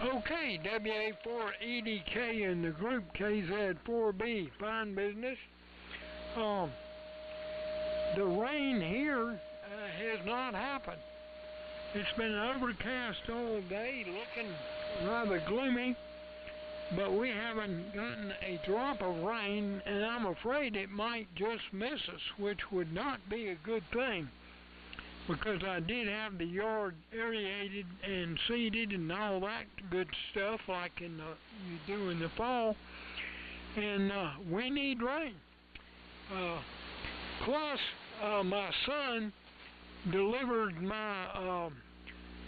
Okay, WA4EDK in the group, KZ4B, fine business. The rain here has not happened. It's been overcast all day, looking rather gloomy, but we haven't gotten a drop of rain, and I'm afraid it might just miss us, which would not be a good thing, because I did have the yard aerated and seeded and all that good stuff like you do in the fall, and we need rain. Plus, my son delivered my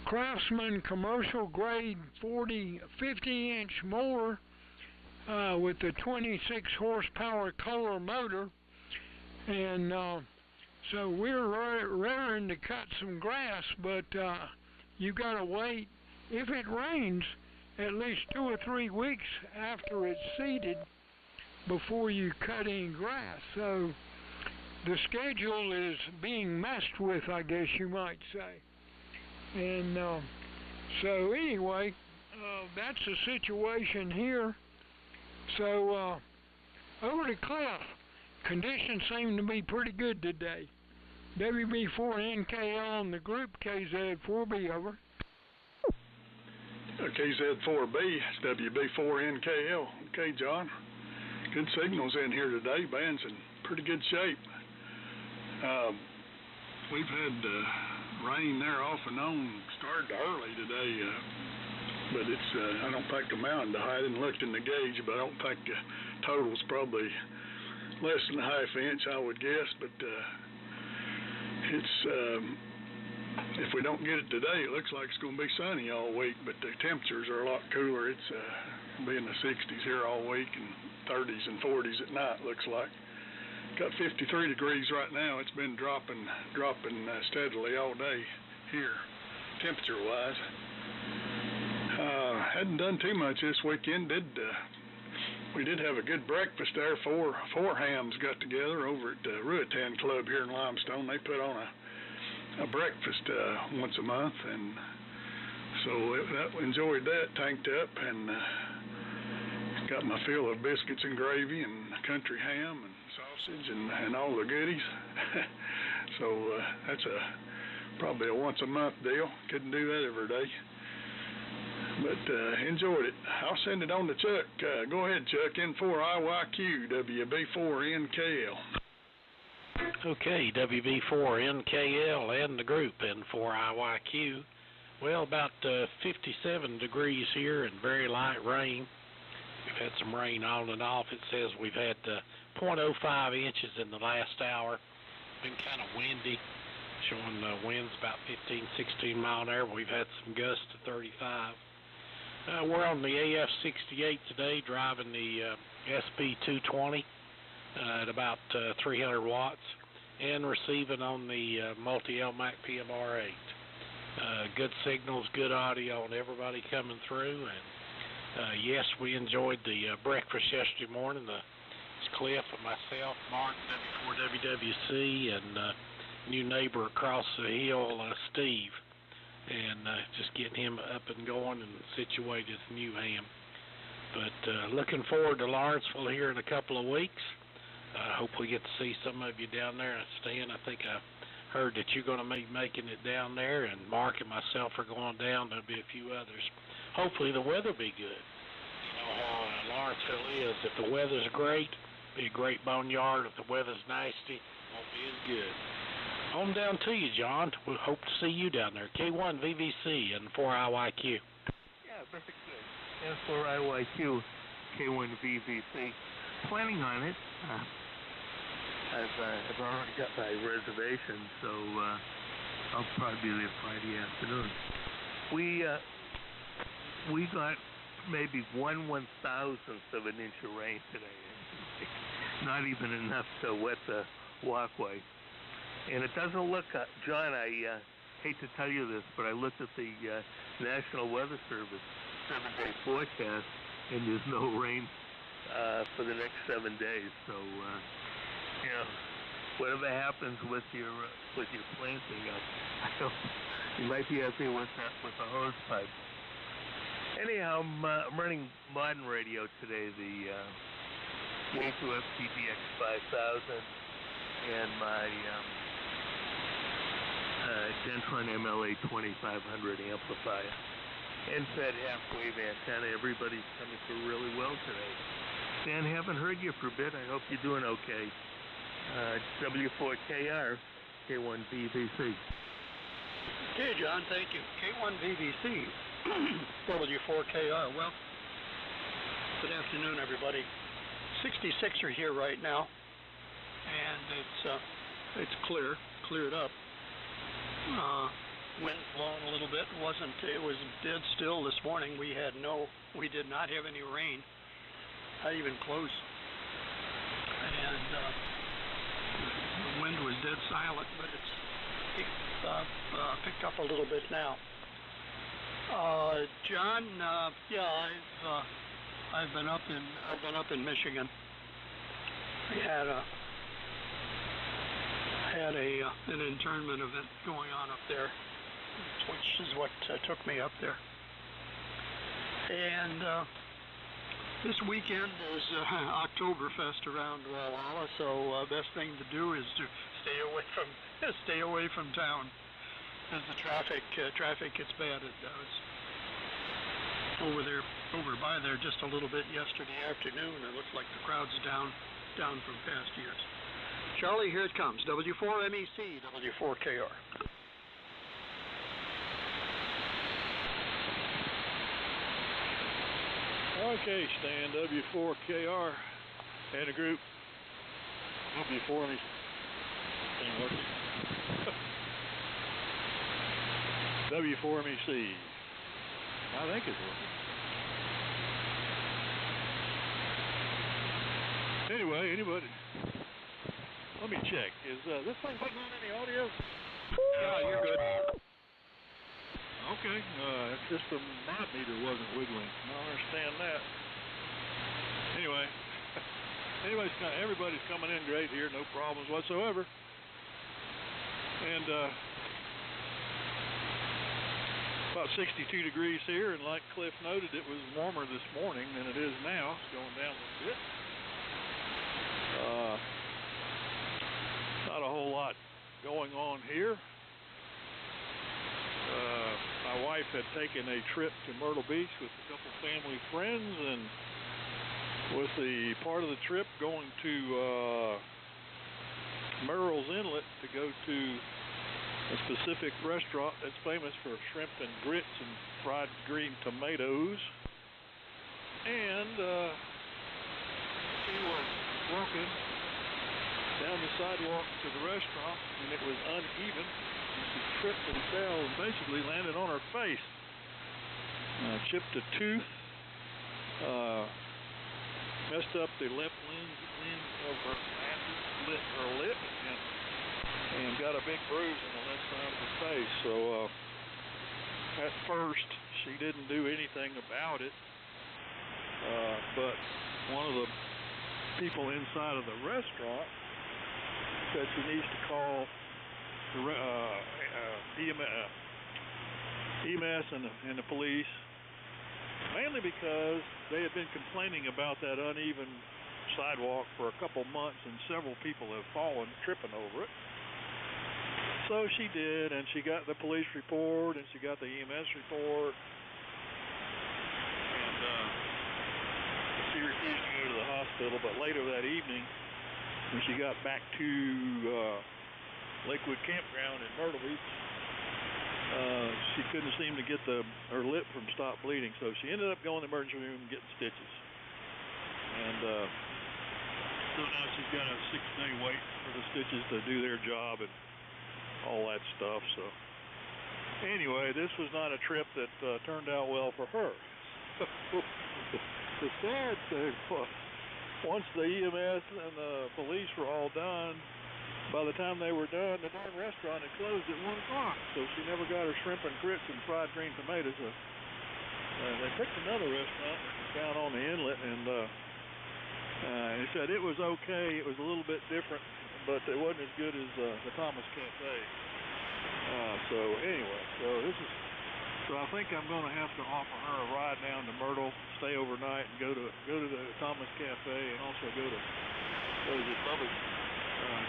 Craftsman commercial grade 50-inch mower with the 26 horsepower Kohler motor, and so we're raring to cut some grass, but you gotta wait, if it rains, at least 2 or 3 weeks after it's seeded before you cut any grass. So the schedule is being messed with, I guess you might say. And so anyway, that's the situation here. So over to Cliff. Conditions seem to be pretty good today. WB4NKL in the group, KZ4B, over. KZ4B, it's WB4NKL. Okay, John. Good signals in here today. Band's in pretty good shape. We've had rain there off and on. Started early today, but it's I don't think the mountain. I hadn't looked in the gauge, but I don't think the total's probably less than a ½ inch, I would guess. But it's if we don't get it today, it looks like it's going to be sunny all week. But the temperatures are a lot cooler. It's be in the 60s here all week and 30s and 40s at night. Looks like. Got 53 degrees right now. It's been dropping steadily all day here, temperature-wise. Hadn't done too much this weekend. We did have a good breakfast there. Four hams got together over at the Ruatan Club here in Limestone. They put on a breakfast once a month, and so enjoyed that. Tanked up and got my fill of biscuits and gravy and country ham and sausage and all the goodies. So that's probably a once a month deal. Couldn't do that every day, but enjoyed it. I'll send it on to Chuck. Go ahead, Chuck. N4IYQ WB4NKL. Okay, WB4NKL and the group N4IYQ. Well, about 57 degrees here and very light rain. We've had some rain on and off. It says we've had 0.05 inches in the last hour. Been kind of windy, showing winds about 15-16 mile an hour. We've had some gusts to 35. We're on the AF68 today, driving the SP220 at about 300 watts and receiving on the multi-LMAC PMR8. Good signals, good audio on everybody coming through, and yes, we enjoyed the breakfast yesterday morning. It's Cliff and myself, Mark, W4WWC, and new neighbor across the hill, Steve, and just getting him up and going and situated in New Ham. But looking forward to Lawrenceville here in a couple of weeks. Hope we get to see some of you down there. Stan, I think I heard that you're going to be making it down there, and Mark and myself are going down. There'll be a few others. Hopefully the weather will be good. You know how Lawrenceville is. If the weather's great, it'll be a great boneyard. If the weather's nasty, it won't be as good. On down to you, John. We hope to see you down there. K1VVC and 4IYQ. Yeah, perfect good. N4IYQ, K1VVC. Planning on it. I've already got my reservation, so I'll probably be there Friday afternoon. We got maybe 1/1000th of an inch of rain today. Not even enough to wet the walkway. And it doesn't look, John, I hate to tell you this, but I looked at the National Weather Service 7-day forecast, and there's no rain for the next 7 days. So, you know, whatever happens with your planting, you might be out there with a hose pipe. Anyhow, I'm running modern radio today, the Waco FTDX 5000 and my Dentron MLA 2500 amplifier. And fed half-wave antenna. Everybody's coming through really well today. Dan, haven't heard you for a bit. I hope you're doing okay. W4KR, K1BBC. Okay, John, thank you. K1BBC, W4KR. Well, good afternoon, everybody. 66 are here right now, and it's cleared up. Wind's blowing a little bit. It was dead still this morning. We did not have any rain, not even close. And the wind was dead silent, but it's picked up a little bit now. John, yeah, I've been up in Michigan. We had an internment event going on up there, which is what took me up there. And this weekend is Oktoberfest around Walhalla, so best thing to do is to stay away from town, as the traffic gets bad. It does. Over by there just a little bit yesterday afternoon. It looks like the crowd's down from past years. Charlie, here it comes. W4MEC, W4KR. Okay, Stan, W4KR and a group. W4MEC. Ain't working. W4MEC. I think it's working. Anyway, anybody? Let me check. Is this thing putting on any audio? Yeah, you're good. Okay. It's just the mod meter wasn't wiggling. I don't understand that. Anyway, everybody's coming in great here. No problems whatsoever. And about 62 degrees here, and like Cliff noted, it was warmer this morning than it is now. It's going down a little bit. Not a whole lot going on here. My wife had taken a trip to Myrtle Beach with a couple family friends, and with the part of the trip going to Merrill's Inlet to go to a specific restaurant that's famous for shrimp and grits and fried green tomatoes. And she was walking down the sidewalk to the restaurant, and it was uneven. And she tripped and fell and basically landed on her face. Chipped a tooth, messed up the left lens of her glasses, lit her lip, and got a big bruise on the left side of her face. So at first she didn't do anything about it, but one of the people inside of the restaurant said she needs to call the EMS and the police, mainly because they had been complaining about that uneven sidewalk for a couple months, and several people have fallen tripping over it. So she did, and she got the police report, and she got the EMS report, and she refused to go to the hospital. But later that evening, when she got back to Lakewood Campground in Myrtle Beach, she couldn't seem to get her lip from stop bleeding, so she ended up going to the emergency room and getting stitches. And so now she's got a 6-day wait for the stitches to do their job and all that stuff. So anyway, this was not a trip that turned out well for her. The sad thing was, once the EMS and the police were all done, by the time they were done, the darn restaurant had closed at 1 o'clock. So she never got her shrimp and grits and fried green tomatoes. They picked another restaurant down on the inlet, and he said it was okay. It was a little bit different, but it wasn't as good as the Thomas Cafe. So anyway, so So I think I'm going to have to offer her a ride down to Myrtle, stay overnight, and go to the Thomas Cafe, and also go to this lovely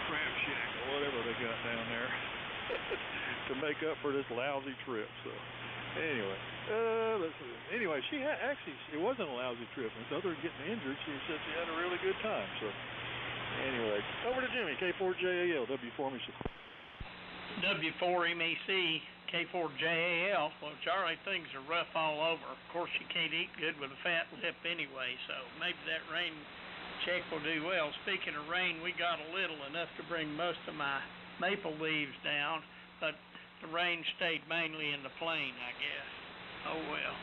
crab shack or whatever they got down there to make up for this lousy trip. So anyway, let's see. Anyway, actually it wasn't a lousy trip. Other than getting injured, she said she had a really good time. So anyway, over to Jimmy, K4JAL, W4 Mission. W4MEC, K4JAL. Well, Charlie, things are rough all over. Of course, you can't eat good with a fat lip anyway, so maybe that rain check will do well. Speaking of rain, we got a little, enough to bring most of my maple leaves down, but the rain stayed mainly in the plain, I guess. Oh well.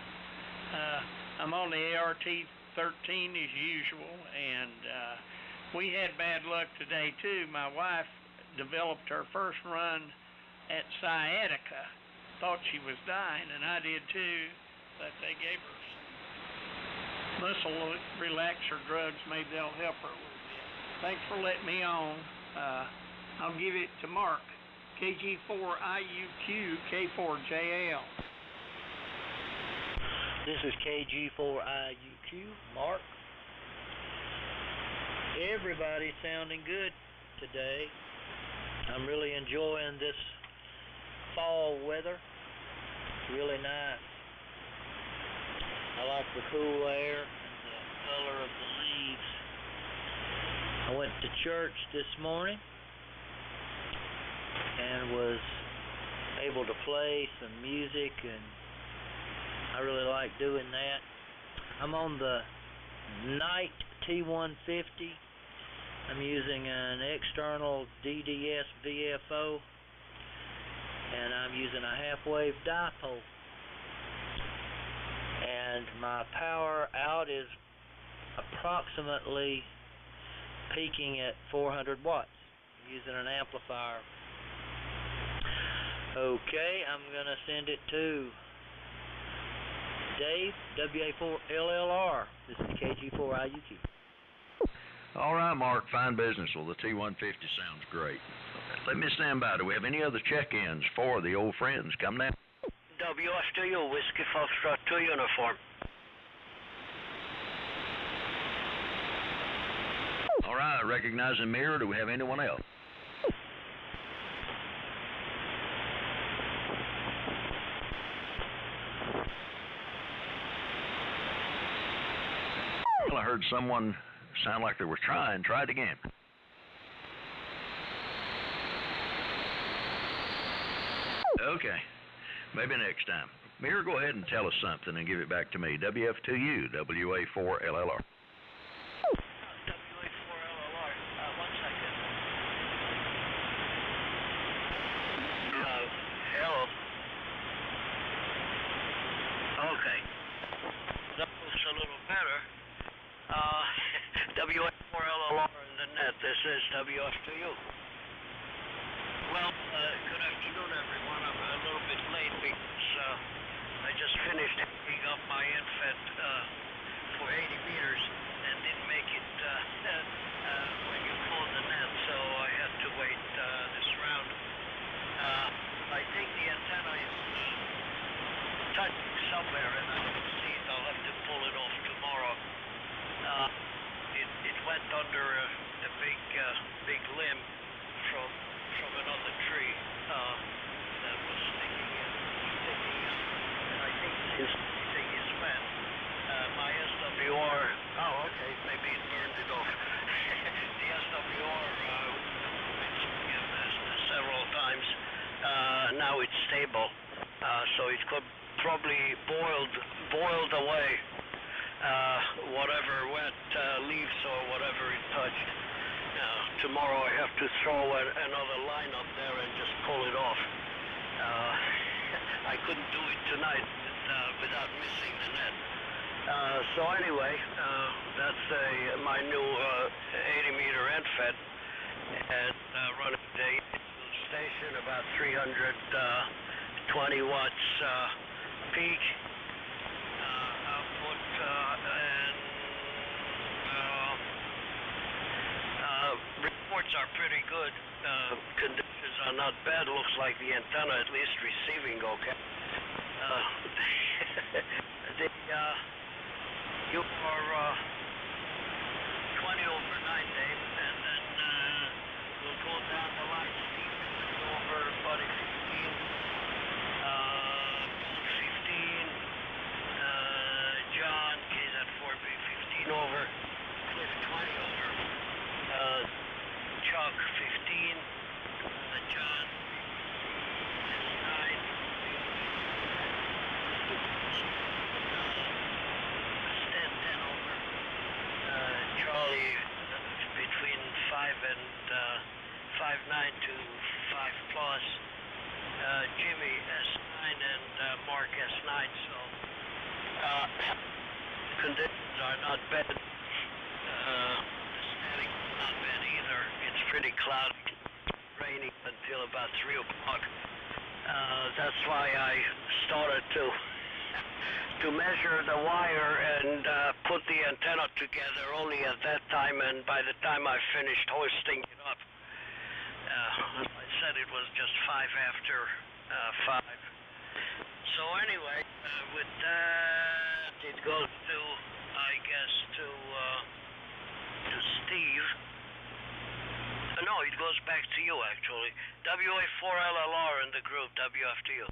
I'm on the ART-13 as usual, and we had bad luck today too. My wife developed her first run at sciatica. Thought she was dying, and I did too, but they gave her some muscle relaxer drugs. Maybe they'll help her a little bit. Thanks for letting me on. I'll give it to Mark, KG4IUQ, K4JAL. This is KG4IUQ, Mark. Everybody's sounding good today. I'm really enjoying this fall weather. It's really nice. I like the cool air and the color of the leaves. I went to church this morning and was able to play some music, and I really like doing that. I'm on the Knight T150. I'm using an external DDS VFO, and I'm using a half-wave dipole. And my power out is approximately peaking at 400 watts. I'm using an amplifier. Okay, I'm going to send it to Dave, WA4LLR. This is KG4IUQ. All right, Mark, fine business. Well, the T150 sounds great. Let me stand by. Do we have any other check-ins for the old friends? Come down. WSTU, Whiskey Foxtrot 2 uniform. All right, recognizing mirror. Do we have anyone else? Well, I heard someone sound like they were trying. Try it again. Okay, maybe next time. Mirror, go ahead and tell us something and give it back to me. WF2U, WA4LLR. WA4LLR, 1 second. Hello. Okay. That looks a little better. WA4LLR in the net. This is WF2U. Well, good afternoon, everyone. I'm a little bit late because I just finished hooking up my infant for 80 meters and didn't make it when you pulled the net, so I had to wait this round. I think the antenna is touching somewhere, and I don't see it. I'll have to pull it off tomorrow. It went under a big limb from another tree that was sticking in, and I think this thing is bent. My SWR, okay, maybe it burned it off. The SWR been swinging several times. Now it's stable, so it could probably boiled away whatever wet leaves or whatever it touched. Tomorrow I have to throw another line up there and just pull it off. I couldn't do it tonight without missing the net. So anyway, that's my new 80-meter end-fed, and running the station about 320 watts peak output, and reports are pretty good. Conditions are not bad. Looks like the antenna at least receiving okay. You are 20 over 9, Dave, and then we'll go down the line. Steve is over buddy 15, Gold 15, John K's at 4B 15 over, Cliff 20 over, Chuck 15, John is 9. Charlie between 5 and 5.9 to 5 plus. Jimmy S9 and Mark S9. So conditions are not bad. The static is not bad either. It's pretty cloudy, raining until about 3 o'clock. That's why I started to measure the wire and put the antenna together only at that time, and by the time I finished hoisting it up, as I said, it was just 5 after 5. So anyway, with that, it goes to, I guess, to Steve. No, it goes back to you, actually. WA4LLR in the group, WFTU.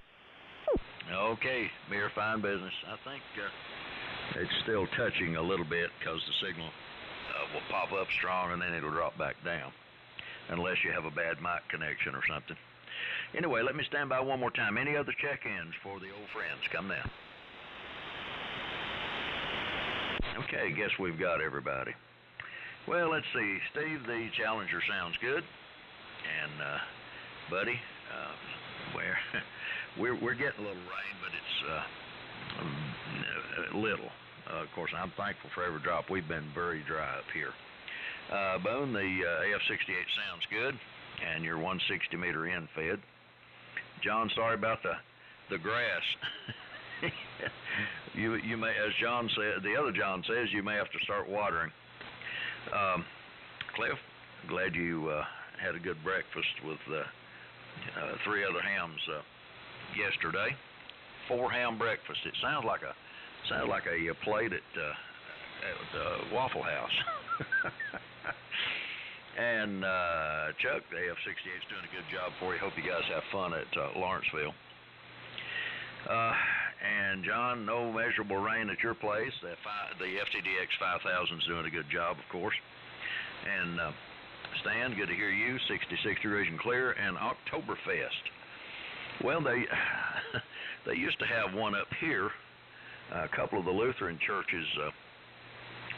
Okay, Mayor, fine business. I think it's still touching a little bit because the signal will pop up strong and then it'll drop back down, unless you have a bad mic connection or something. Anyway, let me stand by one more time. Any other check-ins for the old friends? Come now. Okay, guess we've got everybody. Well, let's see. Steve, the Challenger sounds good. And, buddy, we're getting a little rain, but it's little. Of course, I'm thankful for every drop. We've been very dry up here. Boone, the AF68 sounds good, and you're 160 meter in fed. John, sorry about the grass. You may, as John said, the other John says, you may have to start watering. Cliff, glad you had a good breakfast with 3 other hams yesterday. 4 ham breakfast. It sounds like a plate at Waffle House. And Chuck, the AF68 is doing a good job for you. Hope you guys have fun at Lawrenceville. And John, no measurable rain at your place. The FTDX 5000 is doing a good job, of course. And Stan, good to hear you. 66 degrees and clear. And Oktoberfest. Well, they used to have one up here. A couple of the Lutheran churches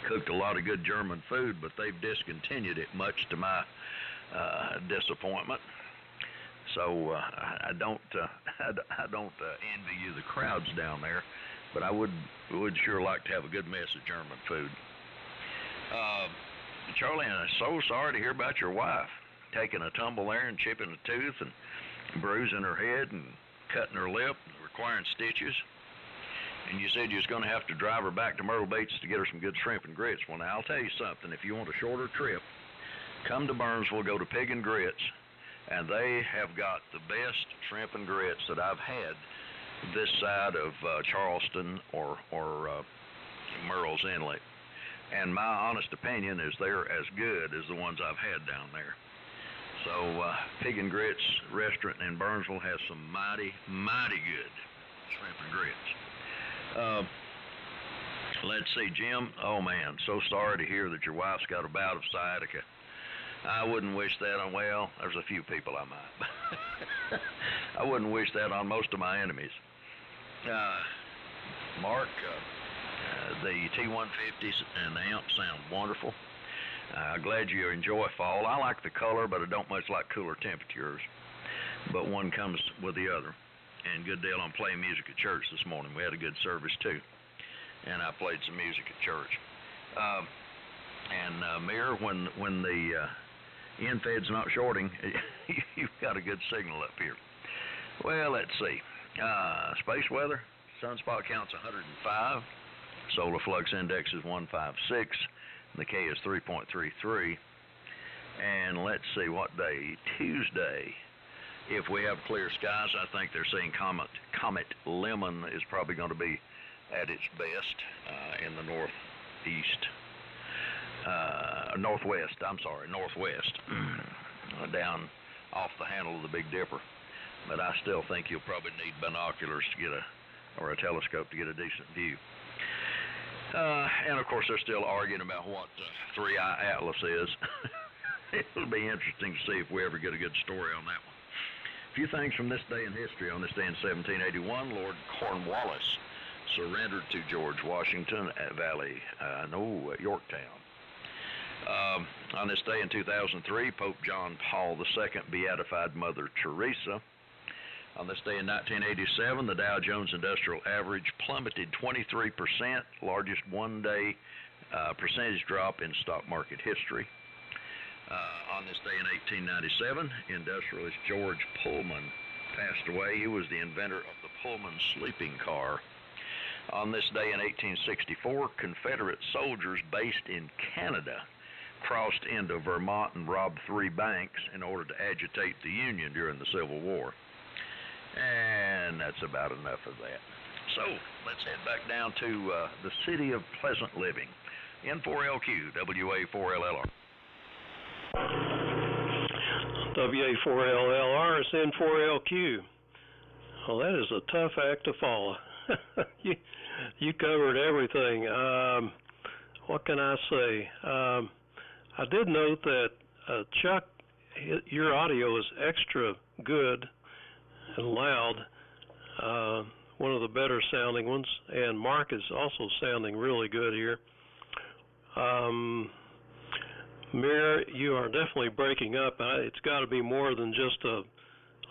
cooked a lot of good German food, but they've discontinued it, much to my disappointment. So I don't envy you the crowds down there, but I would sure like to have a good mess of German food. Charlie, I'm so sorry to hear about your wife taking a tumble there and chipping a tooth and bruising her head and cutting her lip and requiring stitches. And you said you was going to have to drive her back to Myrtle Beach to get her some good shrimp and grits. Well, now I'll tell you something. If you want a shorter trip, come to Burnsville, go to Pig and Grits, and they have got the best shrimp and grits that I've had this side of Charleston or Murrell's Inlet. And my honest opinion is they're as good as the ones I've had down there. So Pig and Grits restaurant in Burnsville has some mighty, mighty good shrimp and grits. Let's see, Jim. Oh man, so sorry to hear that your wife's got a bout of sciatica. I wouldn't wish that on, well, there's a few people I might. I wouldn't wish that on most of my enemies. Mark, the T150s and the amp sound wonderful. Glad you enjoy fall. I like the color, but I don't much like cooler temperatures. But one comes with the other. And good deal on playing music at church this morning. We had a good service too. And I played some music at church. Mayor, when the infed's not shorting, you've got a good signal up here. Well, let's see. Space weather, sunspot count's 105. Solar flux index is 156. The K is 3.33. And let's see, what day? Tuesday if we have clear skies, I think they're saying Comet Lemon is probably going to be at its best in the northwest, down off the handle of the Big Dipper. But I still think you'll probably need binoculars to get or a telescope to get a decent view. And of course, they're still arguing about what Three-Eye Atlas is. It'll be interesting to see if we ever get a good story on that one. A few things from this day in history. On this day in 1781, Lord Cornwallis surrendered to George Washington at Yorktown. On this day in 2003, Pope John Paul II beatified Mother Teresa. On this day in 1987, the Dow Jones Industrial Average plummeted 23%, largest one-day percentage drop in stock market history. On this day in 1897, industrialist George Pullman passed away. He was the inventor of the Pullman sleeping car. On this day in 1864, Confederate soldiers based in Canada crossed into Vermont and robbed 3 banks in order to agitate the Union during the Civil War. And that's about enough of that. So let's head back down to the city of pleasant living. N4LQ, WA4LLR. WA4LLR is N4LQ. Well, that is a tough act to follow. You covered everything. What can I say? I did note that Chuck, your audio is extra good and loud, one of the better sounding ones, and Mark is also sounding really good here. Mir, you are definitely breaking up. It's got to be more than just a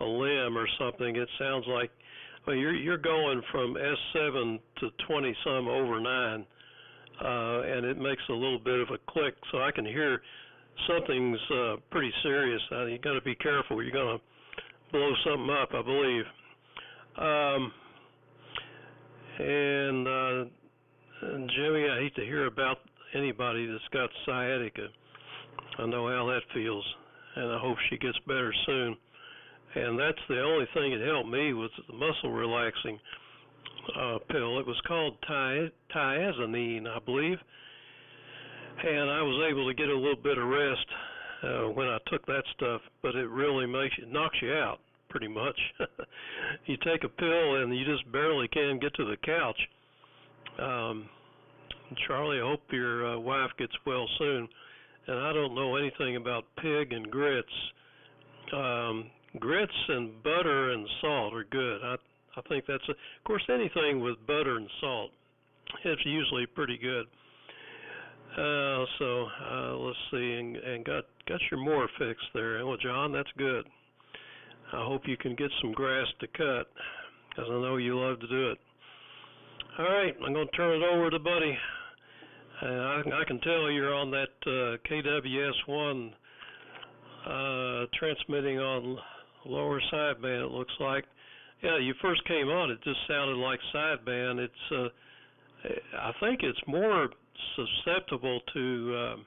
limb or something. It sounds like, well, you're going from S7 to 20 some over 9, and it makes a little bit of a click, so I can hear something's pretty serious. You got to be careful. You're going to blow something up, I believe. And Jimmy, I hate to hear about anybody that's got sciatica. I know how that feels, and I hope she gets better soon. And that's the only thing that helped me was the muscle relaxing pill. It was called thiazanine, I believe. And I was able to get a little bit of rest when I took that stuff, but it really knocks you out pretty much. You take a pill and you just barely can get to the couch. Charlie, I hope your wife gets well soon. And I don't know anything about pig and grits. Grits and butter and salt are good. I think that's of course, anything with butter and salt, it's usually pretty good. So let's see, and got your more fixed there. Well, John, that's good. I hope you can get some grass to cut, because I know you love to do it. All right, I'm going to turn it over to Buddy. I can tell you're on that KWS-1 transmitting on lower sideband, it looks like. Yeah, you first came on, it just sounded like sideband. It's I think it's more susceptible to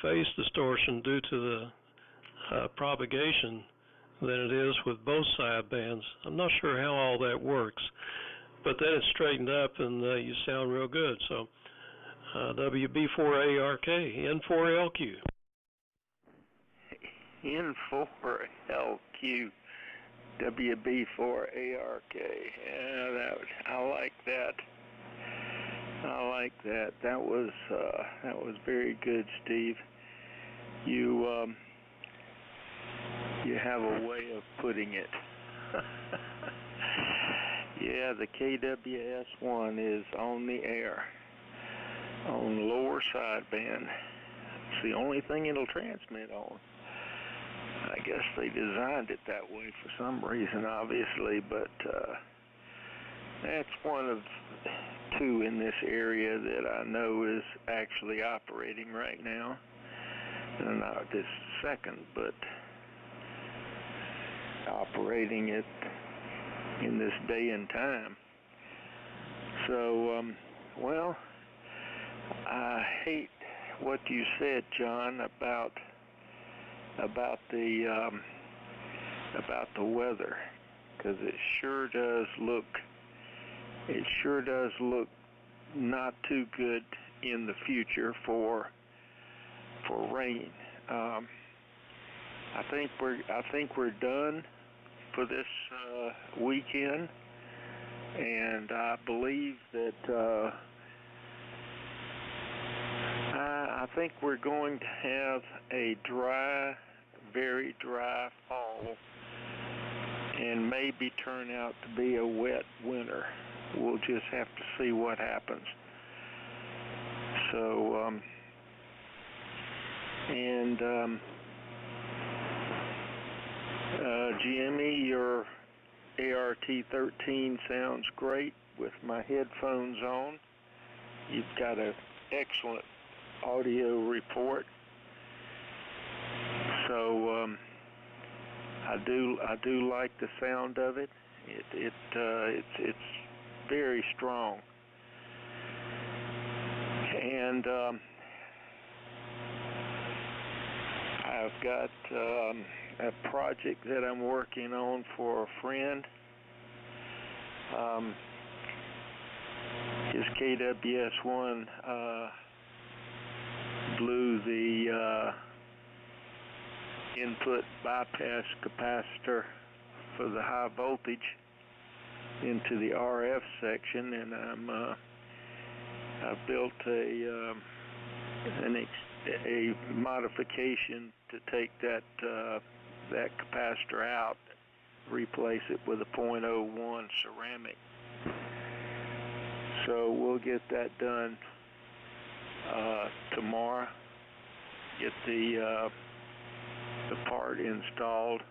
phase distortion due to the propagation than it is with both sidebands. I'm not sure how all that works, but then it's straightened up and you sound real good. So WB4ARK, N4LQ. N4LQ, WB4ARK. Yeah, I like that. That was very good, Steve. You have a way of putting it. Yeah, the KWS-1 is on the air, on the lower sideband. It's the only thing it'll transmit on. I guess they designed it that way for some reason, obviously, but that's one of 2 in this area that I know is actually operating right now. And not this second, but operating it in this day and time. So, well, I hate what you said, John, about the about the weather, because it sure does look not too good in the future for rain. I think we're done for this weekend, and I believe that I think we're going to have a dry, very dry fall, and maybe turn out to be a wet winter. We'll just have to see what happens. So, Jimmy, your ART-13 sounds great with my headphones on. You've got an excellent audio report. So I do like the sound of it. It's very strong. And I've got a project that I'm working on for a friend. His KWS-1 blew the input bypass capacitor for the high voltage into the RF section, and I've built a modification to take that capacitor out, replace it with a 0.01 ceramic. So we'll get that done tomorrow. Get the part installed,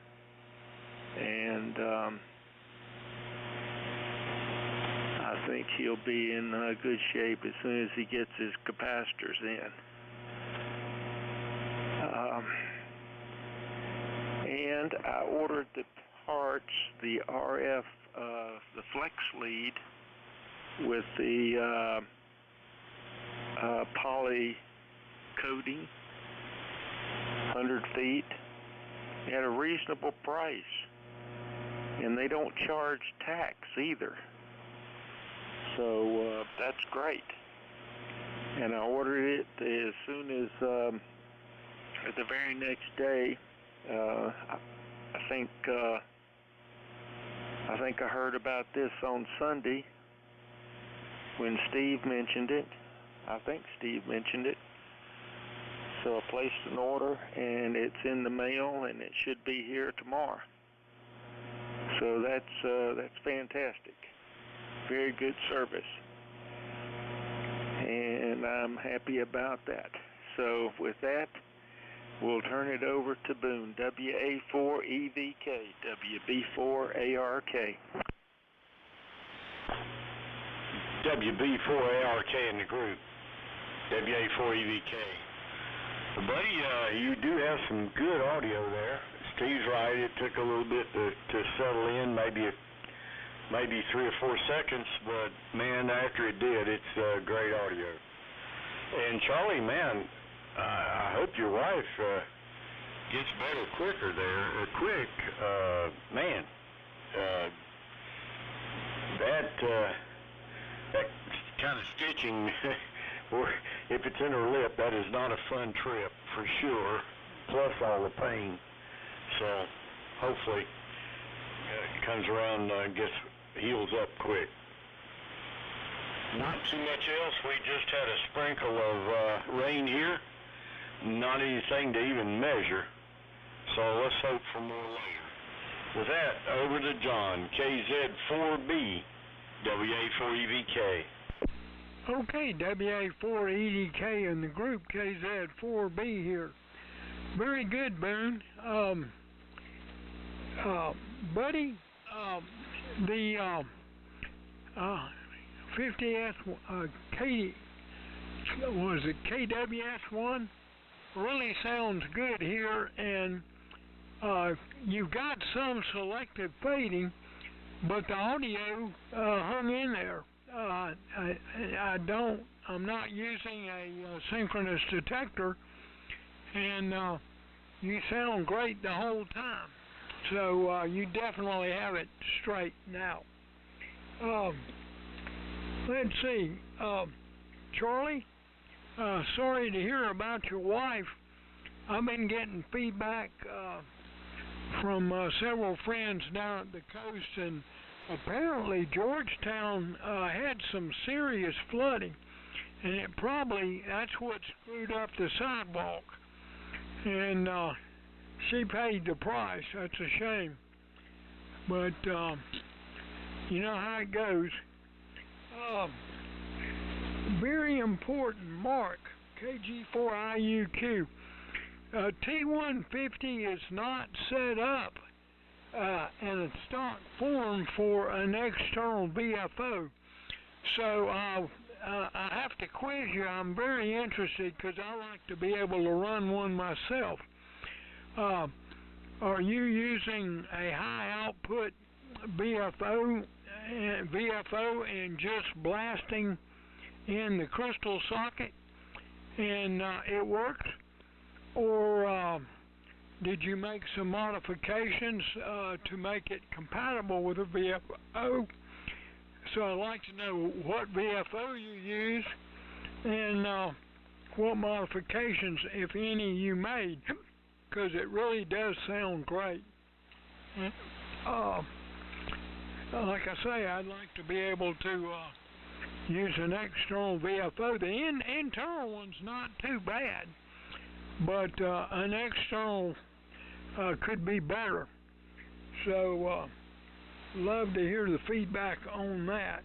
and I think he'll be in good shape as soon as he gets his capacitors in. And I ordered the parts, the RF, the flex lead with the poly coating, 100 feet, at a reasonable price. And they don't charge tax either. So that's great. And I ordered it as soon as, the very next day. I think I heard about this on Sunday when Steve mentioned it. I think Steve mentioned it. So I placed an order, and it's in the mail, and it should be here tomorrow. So that's fantastic. Very good service, and I'm happy about that. So with that, we'll turn it over to Boone, WA4EVK, WB4ARK. WB4ARK in the group, WA4EVK. Well, buddy, you do have some good audio there. Steve's right, it took a little bit to settle in, maybe 3 or 4 seconds, but man, after it did, it's great audio. And Charlie, man, I hope your wife gets better quicker there, quick. Man, that kind of stitching, or if it's in her lip, that is not a fun trip for sure, plus all the pain. So hopefully it comes around and heals up quick. Not too much else. We just had a sprinkle of rain here. Not anything to even measure. So let's hope for more later. With that, over to John, KZ4B, WA4EVK. Okay, WA4EDK in the group, KZ4B here. Very good, Boone. Buddy, the 50S KWS1 really sounds good here, and you've got some selective fading, but the audio hung in there. I'm not using a synchronous detector, and you sound great the whole time. So you definitely have it straight now. Let's see, Charlie, sorry to hear about your wife. I've been getting feedback from several friends down at the coast, and apparently Georgetown had some serious flooding, and that's what screwed up the sidewalk. And she paid the price. That's a shame. But you know how it goes. Very important, Mark, KG4IUQ. T150 is not set up in a stock form for an external VFO. So I have to quiz you. I'm very interested because I like to be able to run one myself. Are you using a high output VFO and just blasting in the crystal socket and it works? Or did you make some modifications to make it compatible with a VFO? So I'd like to know what VFO you use and what modifications, if any, you made, because it really does sound great. Like I say, I'd like to be able to use an external VFO. The internal one's not too bad, but an external could be better. So love to hear the feedback on that.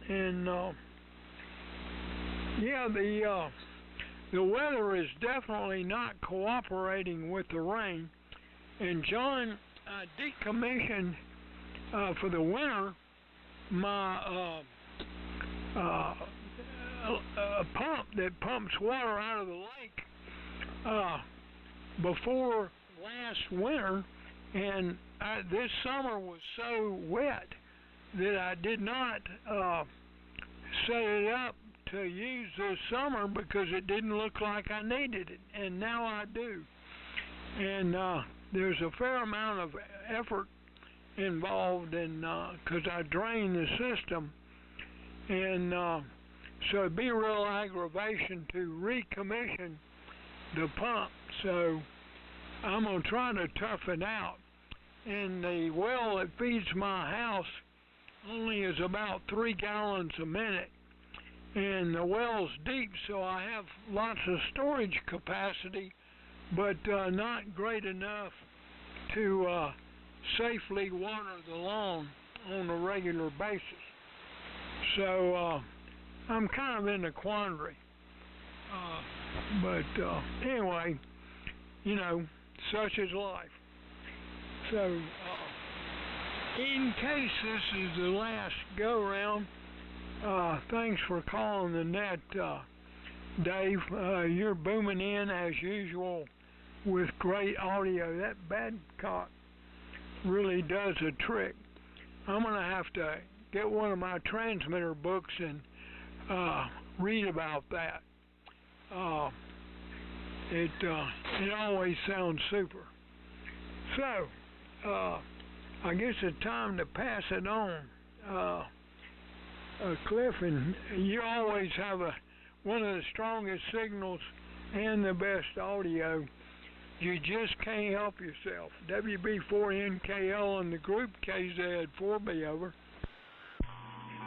And yeah, the weather is definitely not cooperating with the rain. And John, decommissioned for the winter my pump that pumps water out of the lake before last winter, and this summer was so wet that I did not set it up to use this summer because it didn't look like I needed it, and now I do. And there's a fair amount of effort involved in because I drain the system, and so it'd be a real aggravation to recommission the pump. So I'm gonna try to tough it out. And the well that feeds my house only is about 3 gallons a minute, and the well's deep, so I have lots of storage capacity, but not great enough to safely water the lawn on a regular basis. So I'm kind of in a quandary. But anyway, you know, such is life. So in case this is the last go-round, thanks for calling the net, Dave. You're booming in as usual with great audio. That Babcock really does a trick. I'm going to have to get one of my transmitter books and read about that. It always sounds super. So, I guess it's time to pass it on. Cliff, and you always have one of the strongest signals and the best audio. You just can't help yourself. WB4NKL and the group KZ4B, over.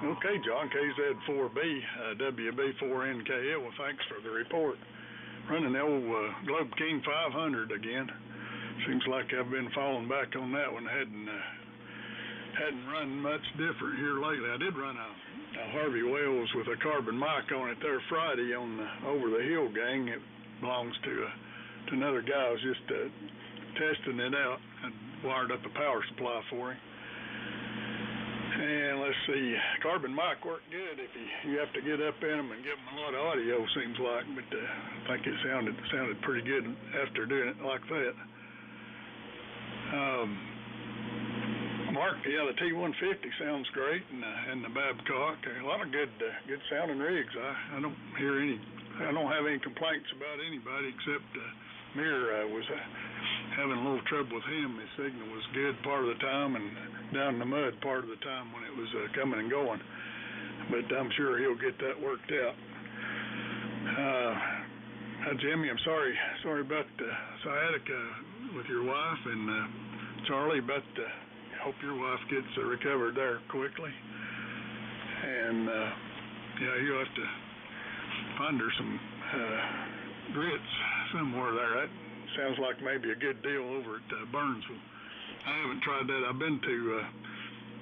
Okay, John, KZ4B, WB4NKL. Well, thanks for the report. Running the old Globe King 500 again. Seems like I've been falling back on that one. Hadn't run much different here lately. I did run a Harvey Wells with a carbon mic on it there Friday on the Over the Hill gang. It belongs to another guy. I was just testing it out and wired up a power supply for him. And let's see, carbon mic worked good if you have to get up in them and give them a lot of audio, seems like, but I think it sounded pretty good after doing it like that. Mark, yeah, the T150 sounds great, and the Babcock, a lot of good sounding rigs. I don't hear any, I don't have any complaints about anybody except Mir was having a little trouble with him. His signal was good part of the time and down in the mud part of the time when it was coming and going. But I'm sure he'll get that worked out. Jimmy, I'm sorry about sciatica with your wife, and Charlie, but hope your wife gets recovered there quickly. And yeah, you'll have to find her some grits somewhere there. That sounds like maybe a good deal over at Burnsville. I haven't tried that. I've been to,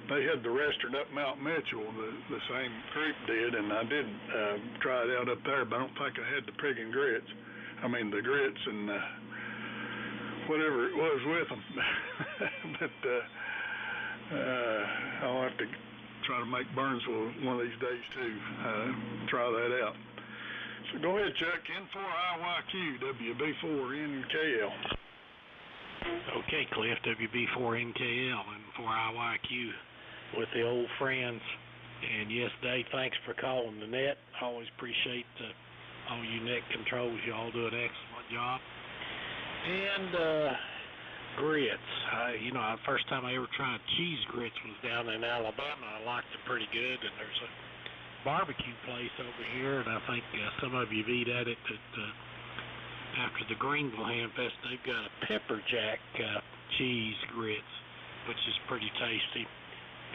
they had the restaurant up Mount Mitchell, the same group did, and I did try it out up there, but I don't think I had the pig and grits. I mean, the grits and whatever it was with them. But I'll have to try to make Burnsville one of these days too. Try that out. So go ahead, Chuck. N4IYQ, WB4NKL. Okay, Cliff, WB4NKL and 4IYQ with the old friends. And yes, Dave, thanks for calling the net. Always appreciate all you net controls. You all do an excellent job. And grits. The first time I ever tried cheese grits was down in Alabama. I liked them pretty good. And there's a barbecue place over here, and I think some of you've eaten at it after the Greenville Ham Fest. They've got a pepper jack cheese grits, which is pretty tasty.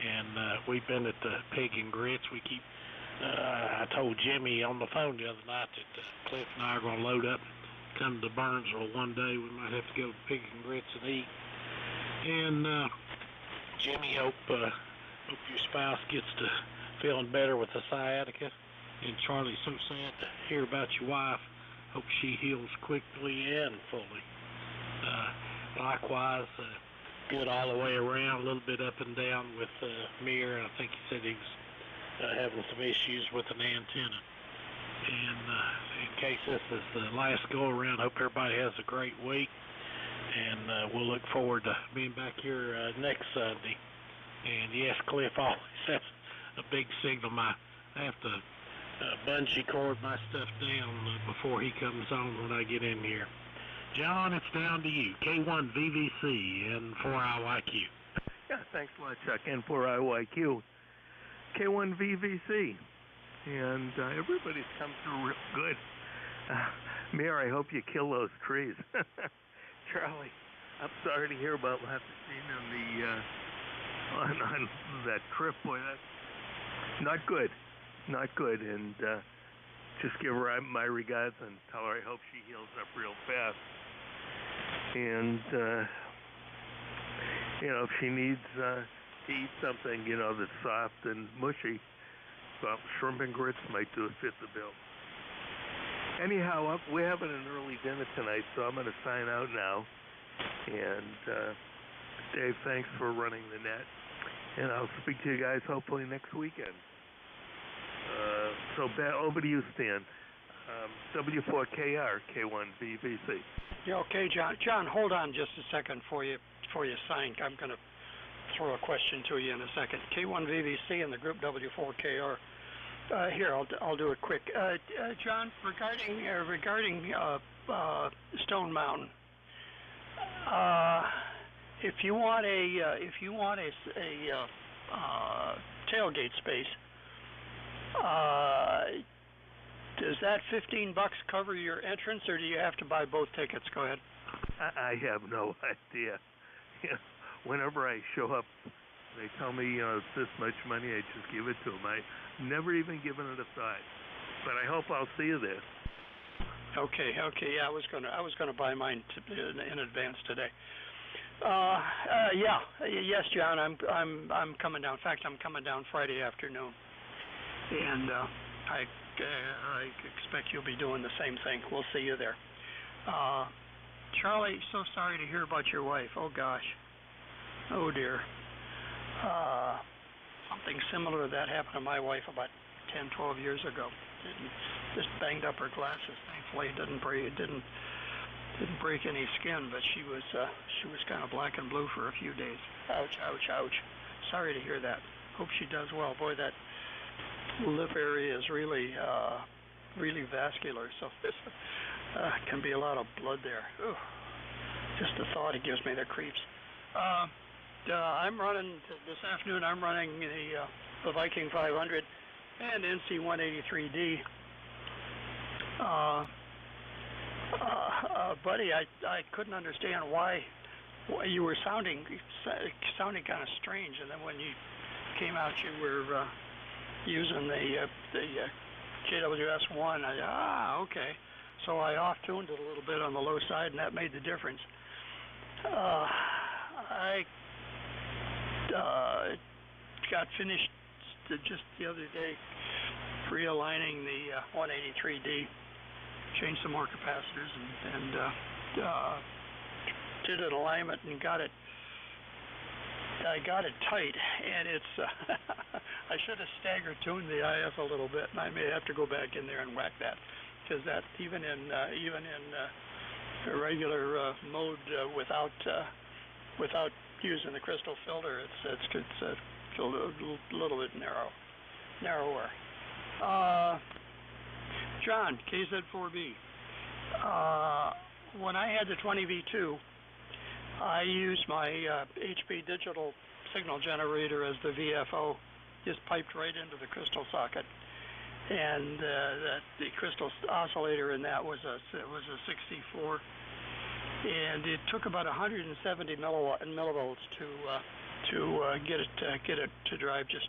And we've been at the pig and grits. We keep I told Jimmy on the phone the other night that Cliff and I are going to load up, come to Burnsville one day. We might have to go to pig and grits and eat. And Jimmy, hope your spouse gets to feeling better with the sciatica. And Charlie, so sad to hear about your wife. Hope she heals quickly and fully. Likewise, good all the way around, a little bit up and down with Mir. I think he said he was having some issues with an antenna. And in case this is the last go around, hope everybody has a great week. And we'll look forward to being back here next Sunday. And yes, Cliff always has a big signal. I have to bungee cord my stuff down before he comes on when I get in here. John, it's down to you. K1VVC and 4IYQ. Yeah, thanks a lot, Chuck. N4IYQ. K1VVC. And everybody's come through real good. Mayor, I hope you kill those trees. Charlie, I'm sorry to hear about last scene on that trip. Boy, that's not good. Not good. And just give her my regards and tell her I hope she heals up real fast. And, if she needs to eat something, that's soft and mushy, well, shrimp and grits might fit the bill. Anyhow, we're having an early dinner tonight, so I'm going to sign out now. And Dave, thanks for running the net. And I'll speak to you guys hopefully next weekend. So over to you, Stan. W4KR, K1VVC. Yeah, okay, John. John, hold on just a second before you sign. I'm going to throw a question to you in a second. K1VVC and the group W4KR. Here, I'll do it quick. John, regarding Stone Mountain, if you want a tailgate space, does that $15 cover your entrance, or do you have to buy both tickets? Go ahead. I have no idea. Whenever I show up, they tell me, it's this much money. I just give it to them. I've never even given it a thought, but I hope I'll see you there. Okay. Yeah, I was gonna buy mine in advance today. Yes, John. I'm coming down. In fact, I'm coming down Friday afternoon, and I expect you'll be doing the same thing. We'll see you there. Charlie, so sorry to hear about your wife. Oh gosh. Oh dear. Something similar to that happened to my wife about 10, 12 years ago. Just banged up her glasses. Thankfully, it didn't break any skin, but she was kind of black and blue for a few days. Ouch, ouch, ouch. Sorry to hear that. Hope she does well. Boy, that lip area is really vascular, so there can be a lot of blood there. Ooh. Just the thought, it gives me the creeps. I'm running this afternoon. I'm running the Viking 500 and NC 183D. Buddy, I couldn't understand why you were sounding kind of strange, and then when you came out, you were using the KWS-1. Okay. So I off-tuned it a little bit on the low side, and that made the difference. I got finished just the other day realigning the 183D, changed some more capacitors, and did an alignment and got it. I got it tight, and it's. I should have stagger tuned the IF a little bit, and I may have to go back in there and whack that, because that even in a regular mode without using the crystal filter, it's a little bit narrower. John, KZ4B. When I had the 20V2, I used my HP digital signal generator as the VFO, just piped right into the crystal socket, and the crystal oscillator in that was a 64, and it took about 170 millivolts to get it to drive just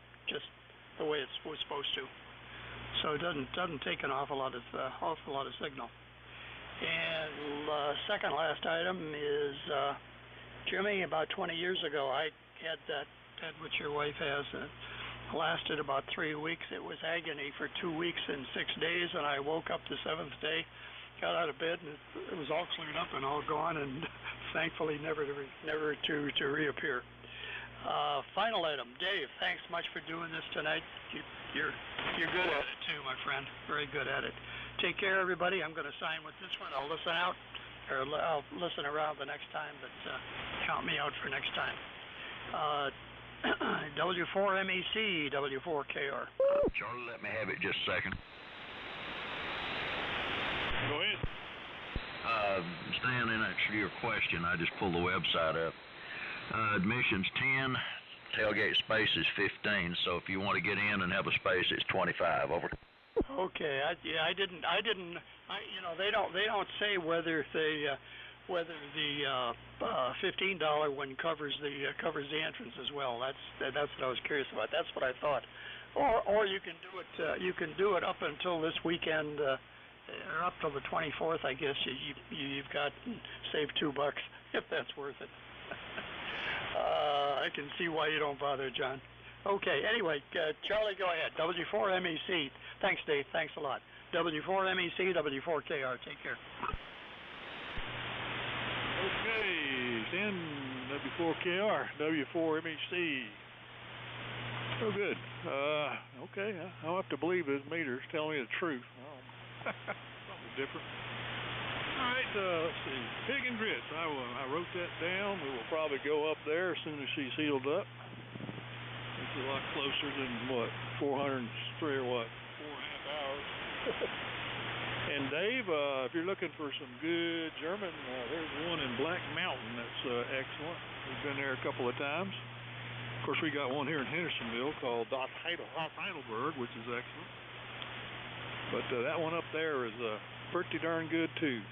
the way it was supposed to. So it doesn't take an awful lot of signal. And second last item is Jimmy. About 20 years ago, I had that what your wife has. It lasted about 3 weeks. It was agony for 2 weeks and 6 days, and I woke up the 7th day, got out of bed, and it was all cleared up and all gone, and thankfully never to reappear. Final item, Dave. Thanks much for doing this tonight. You're good at it too, my friend. Very good at it. Take care, everybody. I'm going to sign with this one. I'll listen out, or I'll listen around the next time, but count me out for next time. W4MEC, W4KR. Charlie, let me have it just a second. Go ahead. Stan, in answer to your question, I just pulled the website up. Admissions 10, tailgate space is 15. So if you want to get in and have a space, it's 25. Over. Okay. I didn't. They don't say whether the $15 one covers the entrance as well. That's what I was curious about. That's what I thought. Or you can do it. You can do it up until this weekend. Or up till the 24th, I guess. You've got save $2 if that's worth it. I can see why you don't bother, John. Okay, anyway, Charlie, go ahead. W4MEC. Thanks, Dave. Thanks a lot. W4MEC, W4KR. Take care. Okay, then W4KR, W4MEC. Oh, good. Okay, I'll have to believe his meter's telling me the truth. Something different. All right, let's see. Pig and grits. I wrote that down. We will probably go up there as soon as she's healed up. It's a lot closer than what, 403 or what, 4.5 hours. And Dave, if you're looking for some good German, there's one in Black Mountain that's excellent. We've been there a couple of times. Of course, we got one here in Hendersonville called Das Heidelberg, which is excellent. But that one up there is pretty darn good too.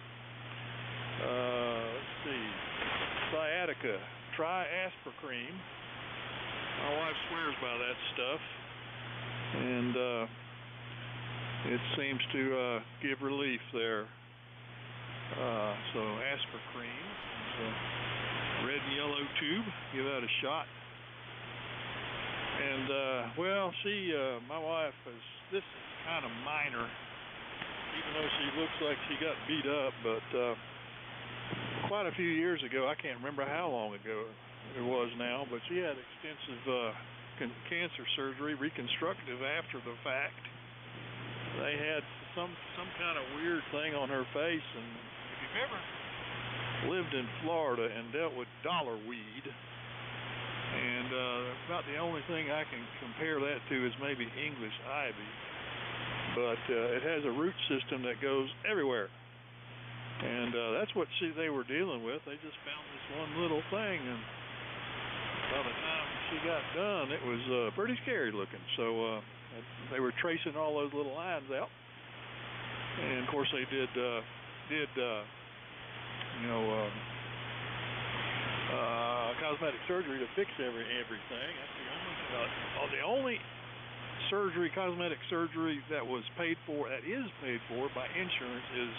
Let's see. Sciatica. Try Aspercreme. My wife swears by that stuff. And it seems to give relief there. So Aspercreme. Red and yellow tube. Give that a shot. And, well, my wife this is kind of minor, even though she looks like she got beat up, but quite a few years ago, I can't remember how long ago it was now, but she had extensive cancer surgery, reconstructive after the fact. They had some kind of weird thing on her face, and if you've ever lived in Florida and dealt with dollar weed, and about the only thing I can compare that to is maybe English ivy, but it has a root system that goes everywhere. And that's what they were dealing with. They just found this one little thing, and by the time she got done, it was pretty scary looking. So they were tracing all those little lines out, and of course they did cosmetic surgery to fix everything. That's the only cosmetic surgery that is paid for by insurance is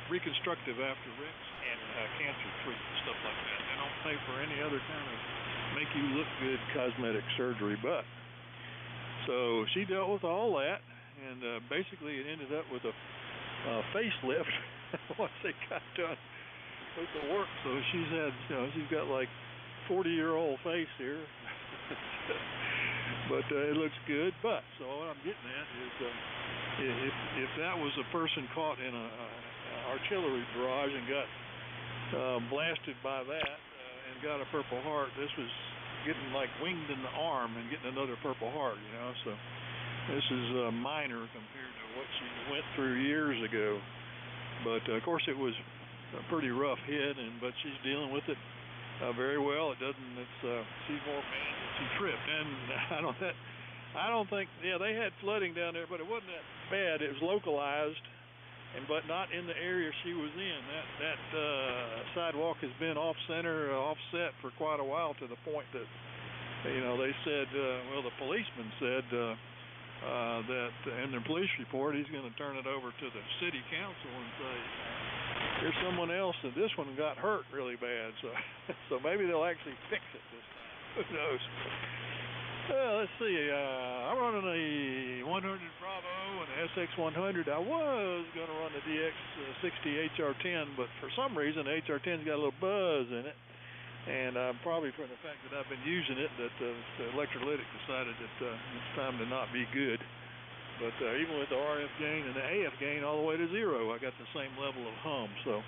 reconstructive after wrecks and cancer treatment, stuff like that. They don't pay for any other kind of make you look good cosmetic surgery. But so she dealt with all that, and basically it ended up with a facelift once they got done with the work. So she's got like 40-year-old face here. But it looks good. But so what I'm getting at is, if that was a person caught in a artillery barrage and got blasted by that and got a Purple Heart, this was getting like winged in the arm and getting another Purple Heart, you know. So this is minor compared to what she went through years ago. But of course it was a pretty rough hit, but she's dealing with it very well. She's more mad that she tripped, and I don't think they had flooding down there, but it wasn't that bad. It was localized, but not in the area she was in. That sidewalk has been offset for quite a while, to the point that they said, the policeman said that in their police report he's going to turn it over to the city council and say, there's someone else, and this one got hurt really bad, so maybe they'll actually fix it this time. Who knows? Let's see. I'm running a 100 Bravo and a SX100. I was going to run the DX60 HR10, but for some reason the HR10's got a little buzz in it, and probably from the fact that I've been using it, that the electrolytic decided that it's time to not be good. But even with the RF gain and the AF gain all the way to 0, I got the same level of hum. So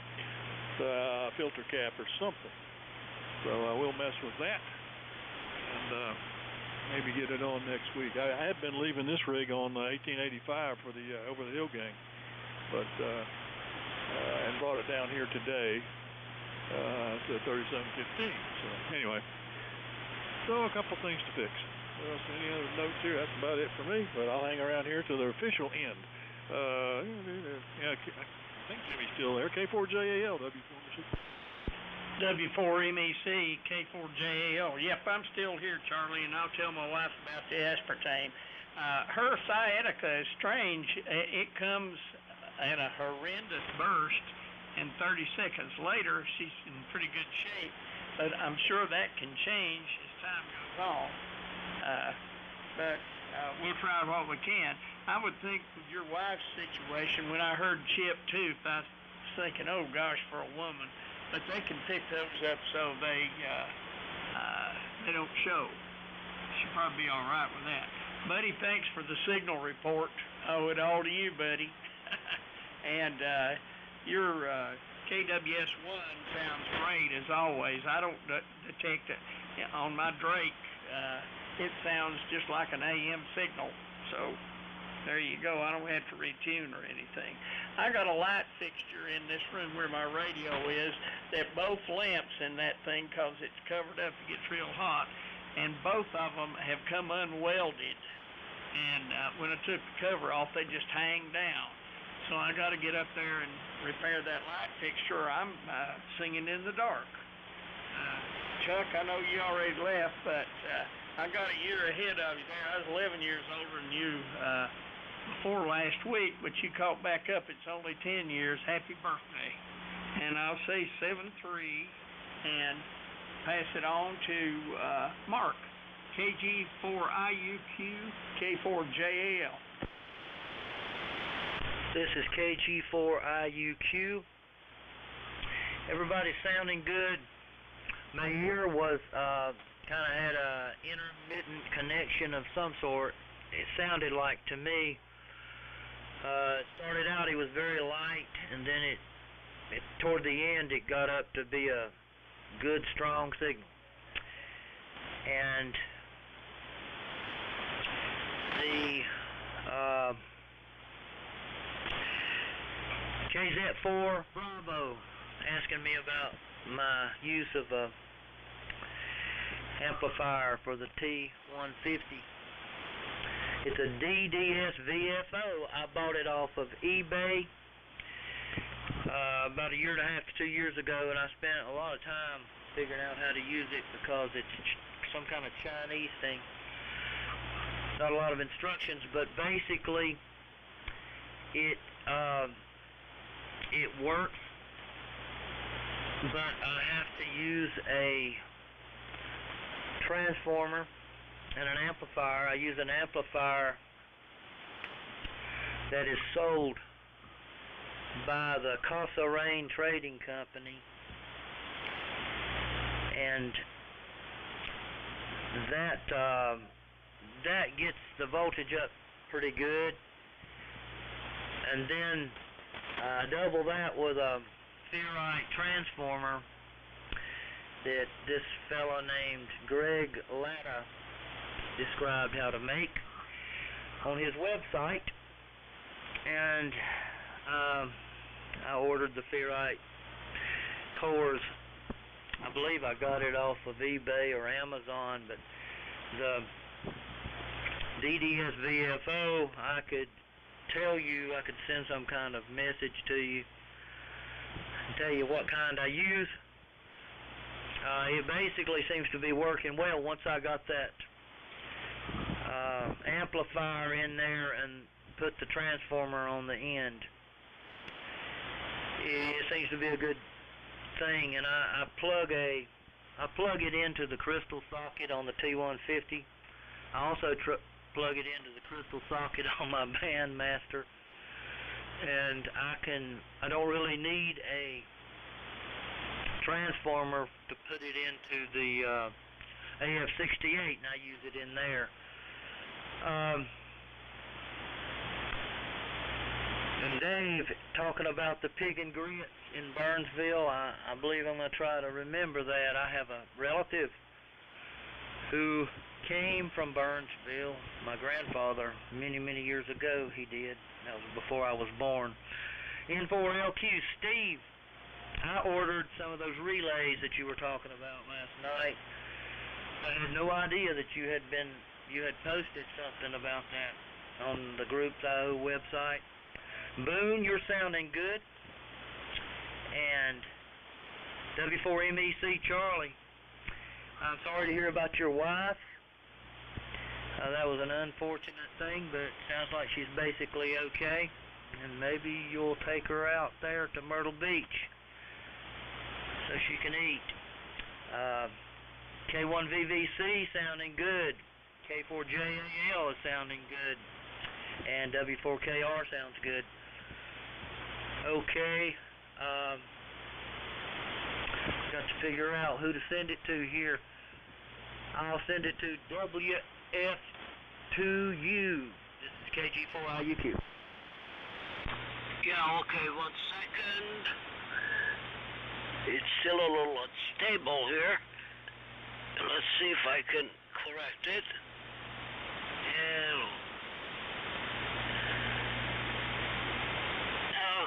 filter cap or something. So we'll mess with that and maybe get it on next week. I had been leaving this rig on 1885 for the over the hill gang, but and brought it down here today to 3715. So anyway, a couple things to fix. Well, so any other notes here? That's about it for me, but I'll hang around here till the official end. I think Jimmy's still there. K4JAL, W4MEC, K4JAL. Yep, I'm still here, Charlie, and I'll tell my wife about the aspartame. Her sciatica is strange. It comes in a horrendous burst, and 30 seconds later, she's in pretty good shape, but I'm sure that can change as time goes on. But we'll try what we can. I would think with your wife's situation, when I heard chipped tooth, I was thinking, oh gosh, for a woman. But they can pick those up so they don't show. She'll probably be all right with that. Buddy, thanks for the signal report. I owe it all to you, buddy. And your KWS-1 sounds great as always. I don't detect it on my Drake. It sounds just like an AM signal, so there you go. I don't have to retune or anything. I got a light fixture in this room where my radio is that both lamps in that thing, because it's covered up, it gets real hot, and both of them have come unwelded, and when I took the cover off, they just hang down. So I got to get up there and repair that light fixture. I'm singing in the dark. Chuck, I know you already left, but I got a year ahead of you there. I was 11 years older than you before last week, but you caught back up. It's only 10 years. Happy birthday. And I'll say 7-3 and pass it on to Mark, KG4IUQ, K4JAL. This is KG4IUQ. Everybody's sounding good. My ear was kind of had a intermittent connection of some sort. It sounded like to me, it started out it was very light, and then it toward the end it got up to be a good strong signal. And KZ4 Bravo asking me about my use of a amplifier for the T150. It's a DDS VFO. I bought it off of eBay about a year and a half to 2 years ago, and I spent a lot of time figuring out how to use it because it's some kind of Chinese thing. Not a lot of instructions, but basically it works, but I have to use a transformer and an amplifier. I use an amplifier that is sold by the Casa Rain Trading Company, and that gets the voltage up pretty good. And then I double that with a ferrite transformer that this fellow named Greg Latta described how to make on his website, and I ordered the ferrite cores. I believe I got it off of eBay or Amazon, but the DDS VFO, I could tell you, I could send some kind of message to you and tell you what kind I use. It basically seems to be working well once I got that amplifier in there and put the transformer on the end. It seems to be a good thing, and I plug it into the crystal socket on the T150. I also plug it into the crystal socket on my Bandmaster, and I don't really need a transformer to put it into the AF68, and I use it in there. And Dave, talking about the pig and grits in Burnsville, I believe I'm going to try to remember that. I have a relative who came from Burnsville. My grandfather, many, many years ago, he did. That was before I was born. N4LQ, Steve, I ordered some of those relays that you were talking about last night. I had no idea that you had posted something about that on the Groups.io website. Boone, you're sounding good. And W4MEC Charlie, I'm sorry to hear about your wife. That was an unfortunate thing, but it sounds like she's basically okay. And maybe you'll take her out there to Myrtle Beach so she can eat. K1VVC sounding good. K4JAL is sounding good. And W4KR sounds good. Okay. Got to figure out who to send it to here. I'll send it to WF2U. This is KG4IUQ. Yeah, okay, 1 second. It's still a little unstable here. Let's see if I can correct it.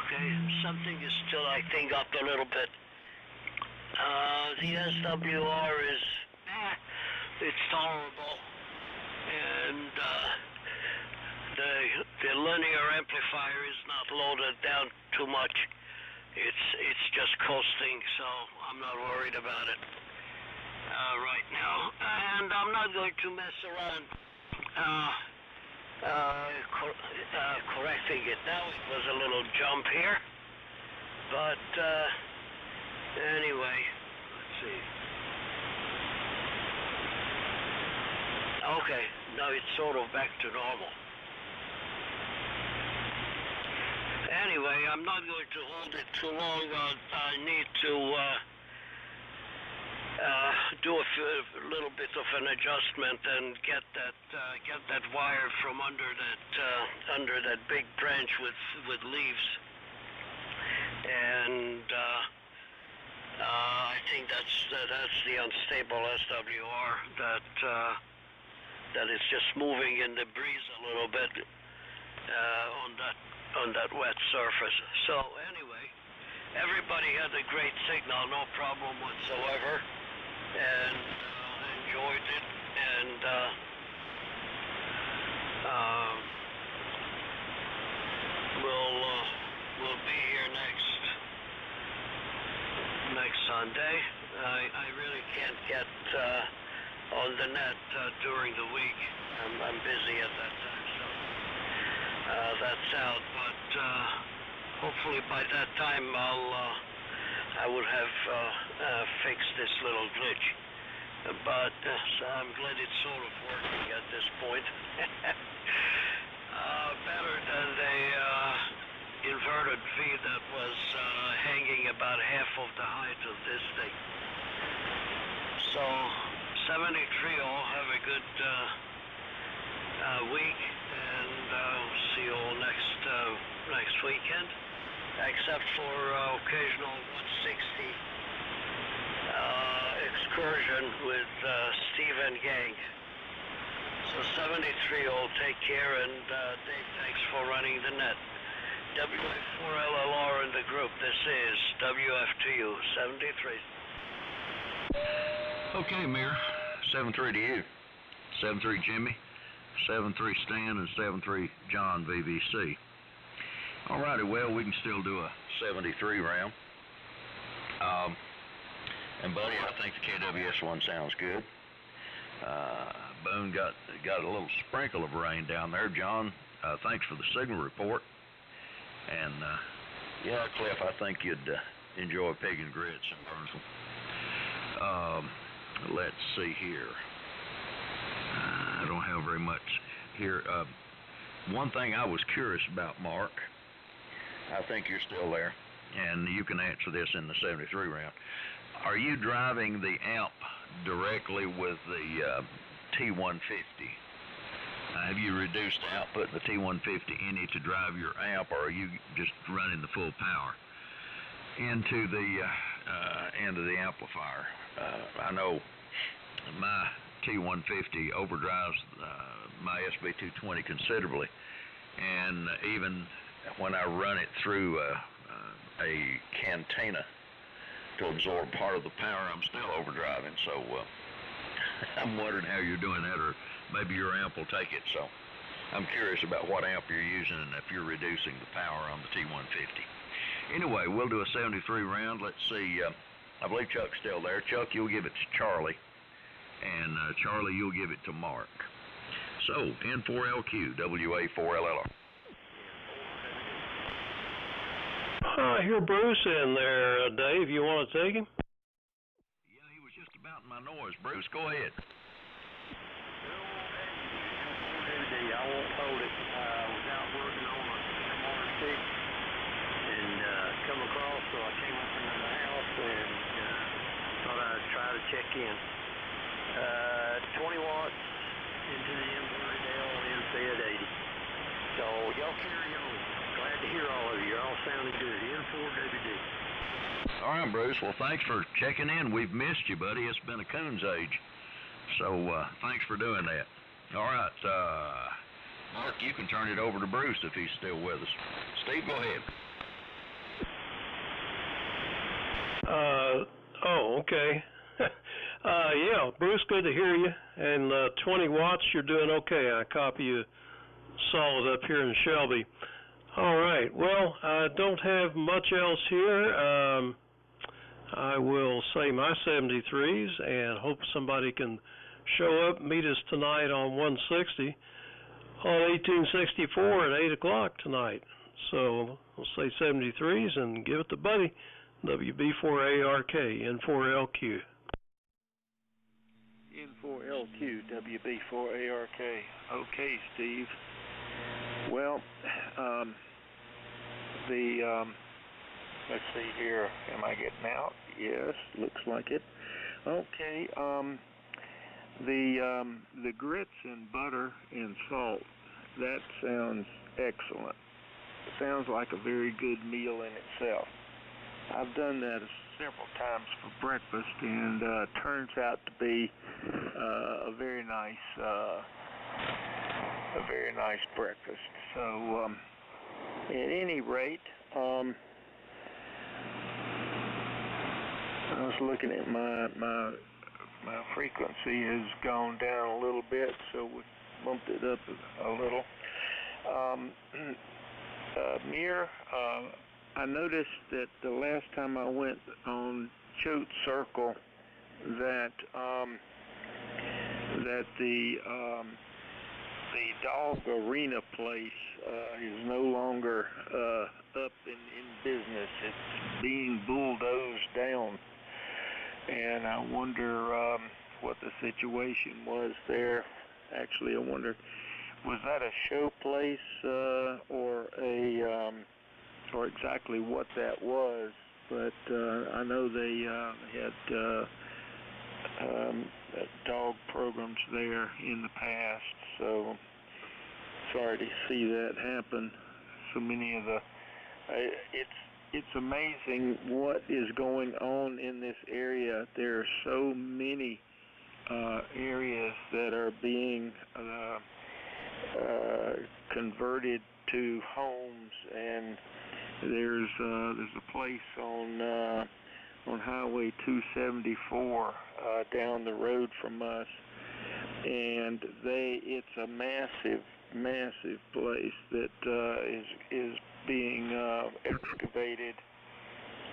Okay, something is still acting up a little bit. The SWR is, it's tolerable, and the linear amplifier is not loaded down too much. It's just coasting, so I'm not worried about it right now. And I'm not going to mess around correcting it now. It was a little jump here, but anyway, let's see. Okay, now it's sort of back to normal. Anyway, I'm not going to hold it too long. I need to do a little bit of an adjustment and get that wire from under that big branch with leaves. And I think that's the unstable SWR that is just moving in the breeze a little bit on on that wet surface. So anyway, everybody had a great signal, no problem whatsoever, and enjoyed it. And we'll be here next Sunday. I really can't get on the net during the week. I'm busy at that time, so that's out. But hopefully by that time I will have fixed this little glitch. But so I'm glad it's sort of working at this point. Better than the inverted V that was hanging about half of the height of this thing. So 73 all, have a good week, and see you all next weekend, except for occasional 160 excursion with Steve and gang. So 73 all, take care, and Dave, thanks for running the net. WA4LLR in the group. This is WFTU 73. Okay, Mayor. 7-3 to you. 7-3 Jimmy, 7-3 Stan, and 7-3 John VVC. Alrighty, well, we can still do a 73 round. And buddy, I think the KWS one sounds good. Boone got a little sprinkle of rain down there. John, thanks for the signal report. And yeah, Cliff, I think you'd enjoy pig and grits in Burnsville. Let's see here. I don't have very much here. One thing I was curious about, Mark, I think you're still there, and you can answer this in the 73 round. Are you driving the amp directly with the T150? Have you reduced the output in the T150 any to drive your amp, or are you just running the full power into the amplifier? I know my T150 overdrives my SB220 considerably, and even when I run it through a cantina to absorb part of the power, I'm still overdriving. So I'm wondering how you're doing that, or maybe your amp will take it. So I'm curious about what amp you're using and if you're reducing the power on the T150. Anyway, we'll do a 73 round. Let's see. I believe Chuck's still there. Chuck, you'll give it to Charlie, and Charlie, you'll give it to Mark. So N4LQ, WA4LLR. I hear Bruce in there, Dave. You want to take him? Yeah, he was just about in my noise. Bruce, go ahead. I won't hold it. I was out working on a MR6 and come across, so I came up into the house and thought I'd try to check in. 20 watts into the inverted L and fed 80. So y'all carry on. Glad to hear all of you. You're all sounding good. N4WD. All right, Bruce. Well, thanks for checking in. We've missed you, buddy. It's been a coon's age. So thanks for doing that. All right, Mark, you can turn it over to Bruce if he's still with us. Steve, go ahead. Okay. Yeah, Bruce, good to hear you. And 20 watts, you're doing okay. I copy you solid up here in Shelby. All right, well, I don't have much else here. I will say my 73s and hope somebody can show up, meet us tonight on 160 on 1864 at 8 o'clock tonight. So we'll say 73s and give it to Buddy, WB4ARK, N4LQ. N4LQ, WB4ARK. Okay, Steve. Well, let's see here. Am I getting out? Yes, looks like it. Okay, the grits and butter and salt, that sounds excellent. Sounds like a very good meal in itself. I've done that several times for breakfast, and turns out to be a very nice breakfast. So At any rate, I was looking at my frequency has gone down a little bit, so we bumped it up a little. Mir, I noticed that the last time I went on Choate Circle that the dog arena place is no longer up in business. It's being bulldozed down, and I wonder what the situation was there. Actually, I wonder, was that a show place or exactly what that was? But I know they had dog programs there in the past, so sorry to see that happen. So many of the it's amazing what is going on in this area. There are so many areas that are being converted to homes, and there's a place on Highway 274 down the road from us, and it's a massive place that is being excavated,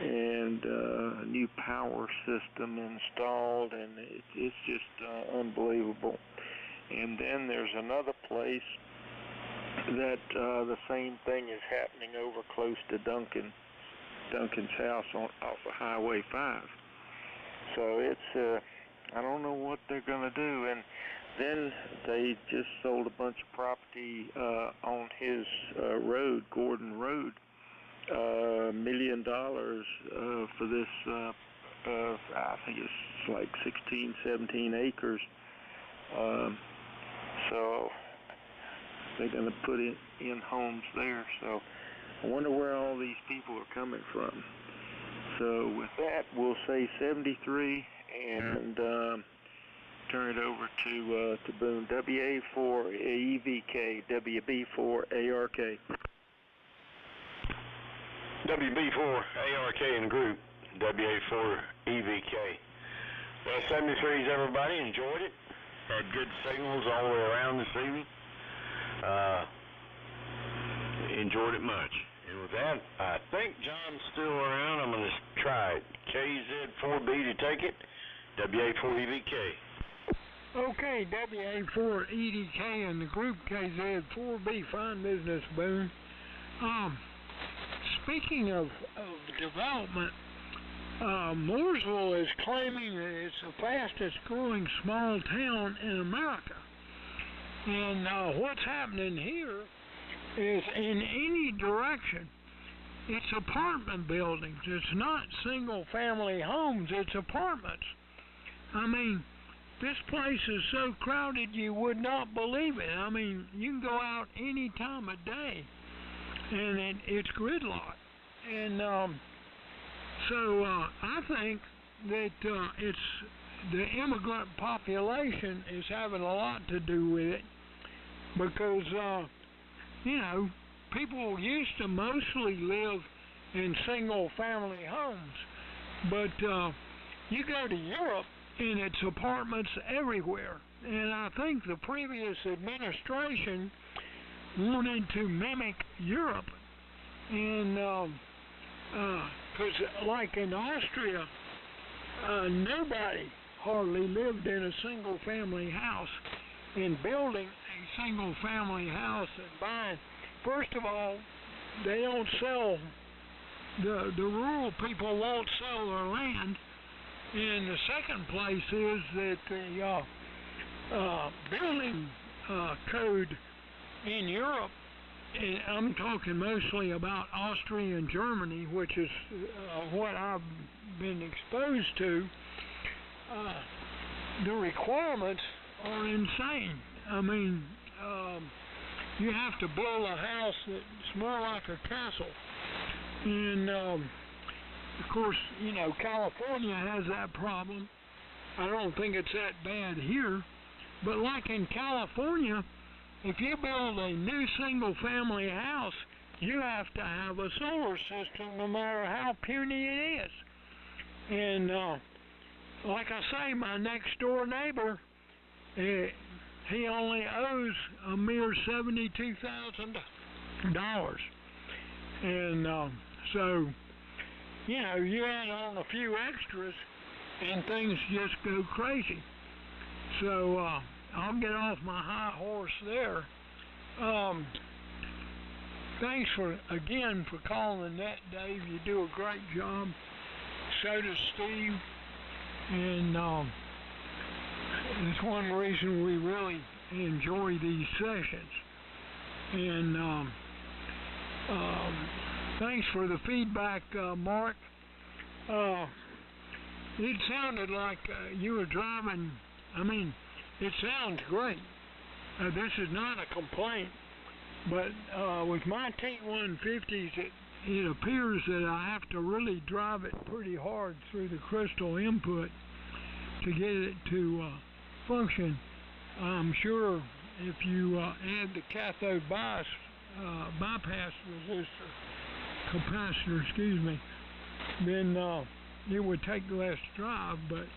and a new power system installed, and it's just unbelievable. And then there's another place that the same thing is happening over close to Duncan's house off of Highway 5. So it's I don't know what they're going to do. And then they just sold a bunch of property on his road, Gordon Road, $1 million for this, I think it's like 16, 17 acres. So they're going to put in homes there. So I wonder where all these people are coming from. So with that, we'll say 73 and turn it over to Boone. WA4EVK, WB4ARK. WB4ARK in the group, WA4EVK. Well, 73s, everybody enjoyed it. Had good signals all the way around this evening. Enjoyed it much. And with that, I think John's still around. I'm going to try it. KZ4B to take it. WA4EVK. Okay, WA4EDK and the group KZ4B. Fine business, Boone. Speaking of development, Mooresville is claiming that it's the fastest growing small town in America. And what's happening here is in any direction, it's apartment buildings. It's not single family homes, it's apartments. I mean, this place is so crowded you would not believe it. I mean, you can go out any time of day and it's gridlock. And so I think that it's the immigrant population is having a lot to do with it, because people used to mostly live in single family homes, but you go to Europe and it's apartments everywhere. And I think the previous administration wanted to mimic Europe, and because like in Austria, nobody hardly lived in a single family house. In building a single family house and buying, first of all, they don't sell, the rural people won't sell their land. And the second place is that the building code in Europe, and I'm talking mostly about Austria and Germany, which is what I've been exposed to, the requirements are insane. I mean, you have to build a house that's more like a castle. And, of course, California has that problem. I don't think it's that bad here. But like in California, if you build a new single-family house, you have to have a solar system no matter how puny it is. And like I say, my next door neighbor, he only owes a mere $72,000. And so, you know, you add on a few extras and things just go crazy. So I'll get off my high horse there. Thanks again for calling the net, Dave. You do a great job. So does Steve. And it's one reason we really enjoy these sessions. And thanks for the feedback, Mark. It sounded like you were driving. I mean, it sounds great. This is not a complaint, but with my T150s, it appears that I have to really drive it pretty hard through the crystal input to get it to function. I'm sure if you add the cathode bypass resistor, capacitor, excuse me, then it would take less drive, but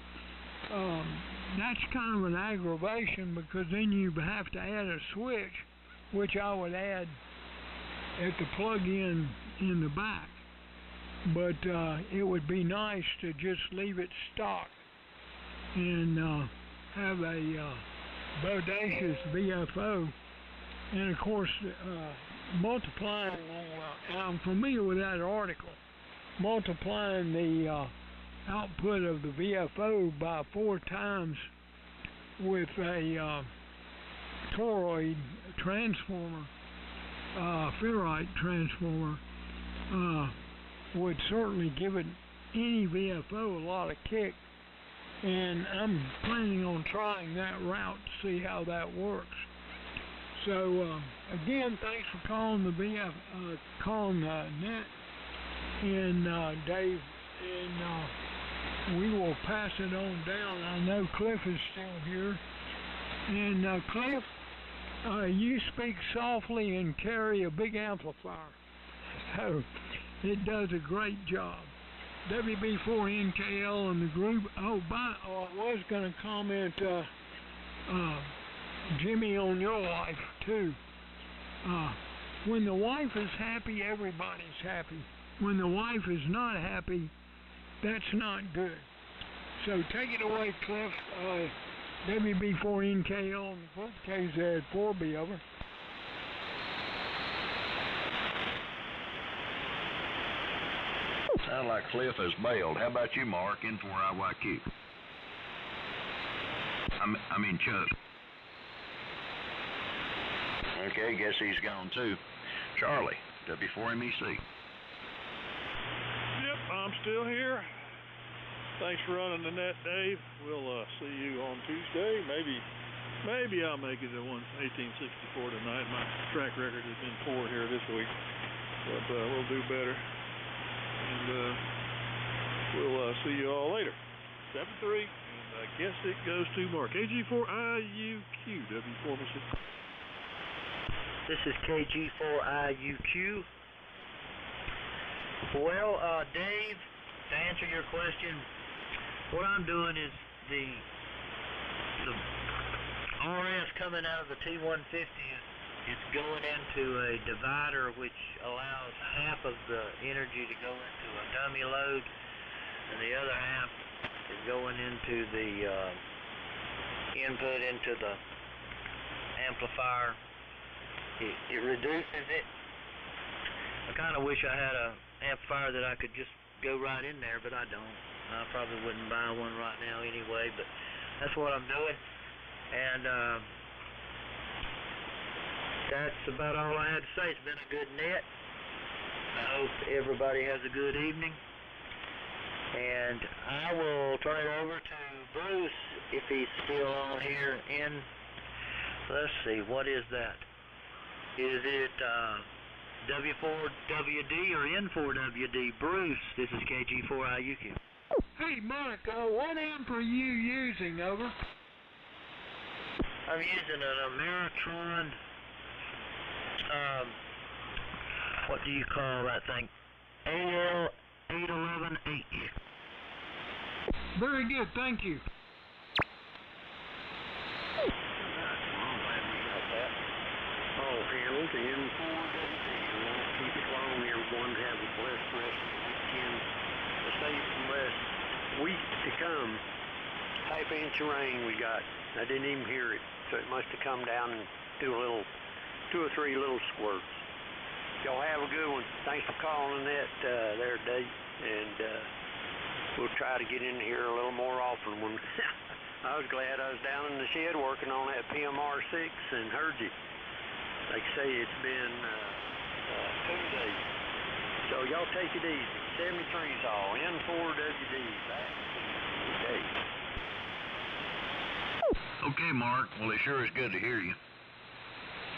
that's kind of an aggravation, because then you have to add a switch, which I would add at the plug-in in the back. But it would be nice to just leave it stock and have a bodacious VFO. And of course, multiplying, I'm familiar with that article, multiplying the output of the VFO by 4 times with a toroid transformer, ferrite transformer, would certainly give it, any VFO, a lot of kick. And I'm planning on trying that route to see how that works. So again, thanks for calling the calling the net, and Dave, and we will pass it on down. I know Cliff is still here, and Cliff, you speak softly and carry a big amplifier, so it does a great job. WB4NKL and the group. I was going to comment, Jimmy, on your wife too. When the wife is happy, everybody's happy. When the wife is not happy, that's not good. So take it away, Cliff. WB4NKL and the group, KZ4B, over. Sound like Cliff has bailed. How about you, Mark, N4IYQ? I mean Chuck. Okay, guess he's gone too. Charlie, W4MEC. Yep, I'm still here. Thanks for running the net, Dave. We'll see you on Tuesday. Maybe I'll make it to 1864 tonight. My track record has been poor here this week, but we'll do better. And we'll see you all later. 7-3, and I guess it goes to Mark. KG4IUQ, W4MC. This is KG4IUQ. Well, Dave, to answer your question, what I'm doing is the RF coming out of the T150 is going into a divider which allows half of the energy to go into a dummy load, and the other half is going into the input into the amplifier. It reduces it. I kind of wish I had an amplifier that I could just go right in there, but I don't. I probably wouldn't buy one right now anyway, but that's what I'm doing. And that's about all I had to say. It's been a good net. I hope everybody has a good evening. And I will turn it over to Bruce if he's still on here. Let's see, what is that? Is it W4WD or N4WD? Bruce, this is KG4IUQ. Hey, Mark, what amp are you using, over? I'm using an Ameritron what do you call that thing? AL811H. Very good, thank you. I'm glad we got that all handled. The N4WD. We'll keep it long, everyone. Have a blessed rest of the weekend. A safe and blessed week to come. Half inch of rain we got. I didn't even hear it, so it must have come down and do a little, 2 or 3 little squirts. Y'all have a good one. Thanks for calling that there, Dave, and we'll try to get in here a little more often. When I was glad I was down in the shed working on that PMR6 and heard you. Like I say, it's been 2 days. So y'all take it easy. 73's all. N4WD. Back to Dave. Okay, Mark. Well, it sure is good to hear you.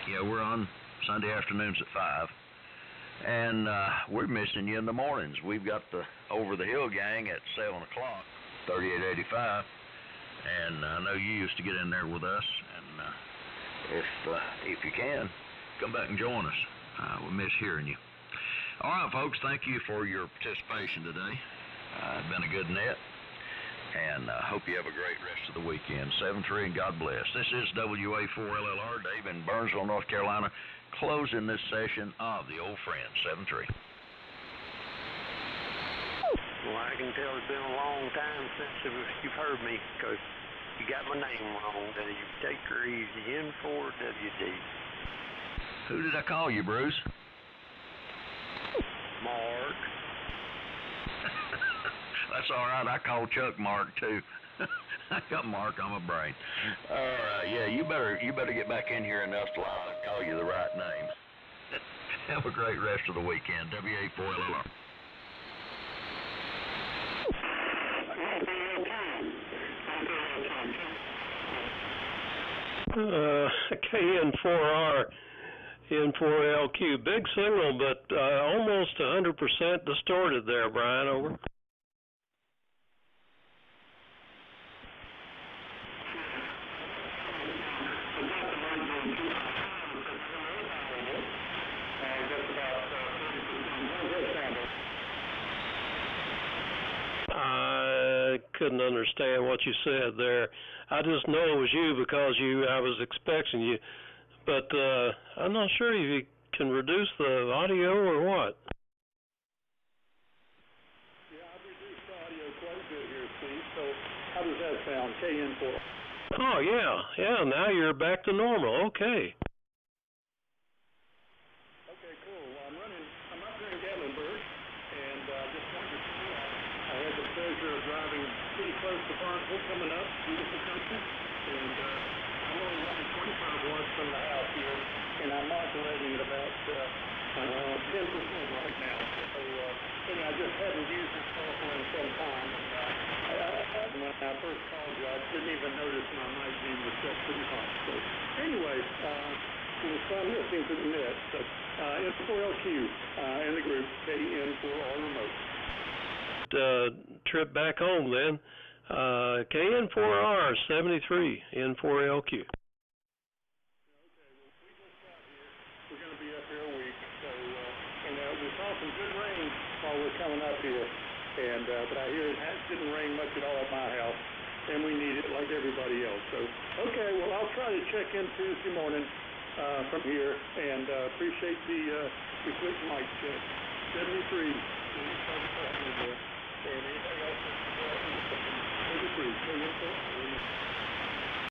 Yeah, we're on Sunday afternoons at 5. And we're missing you in the mornings. We've got the Over the Hill gang at 7 o'clock, 3885. And I know you used to get in there with us. And if you can, come back and join us. We miss hearing you. All right, folks, thank you for your participation today. It's been a good net. And hope you have a great rest of the weekend. 7-3 and God bless. This is WA4LLR, Dave in Burnsville, North Carolina, closing this session of the Old Friend, 7-3. Well, I can tell it's been a long time since you've heard me, because you got my name wrong, Dave. Take her easy. N4WD. Who did I call you, Bruce? Mark. That's all right. I called Chuck Mark too. I got Mark on my brain. All right, yeah, you better get back in here enough till I call you the right name. Have a great rest of the weekend. WA4LR. KN4R, N4LQ. Big signal, but almost 100% distorted there, Brian. Over. I couldn't understand what you said there. I just know it was you because I was expecting you, but I'm not sure if you can reduce the audio or what. Yeah, I've reduced the audio quite a bit here, Steve. So how does that sound? KN4. Oh yeah. Now you're back to normal. Okay. Okay, cool. Well, I'm up here in Gatlinburg, and just wanted to see. I had the pleasure of driving pretty close to Barnesville coming up, beautiful country, and I'm only running 25 watts from the house here, and I'm modulating at about 10% right now. So anyway, I just hadn't used this software in some time. And when I first called you, I didn't even notice my mic being was set pretty hot. So anyway, it was fun listening to the net. So N4LQ and the group KN4R remote. Trip back home then. KN4R 73 N4LQ. Okay, well, we just got here. We're going to be up here a week, so we saw some good rain while we're coming up here, and but I hear it didn't rain much at all at my house, and we need it like everybody else. So okay, well, I'll try to check in Tuesday morning from here, and appreciate the quick mic check. 73. And anything else? 73.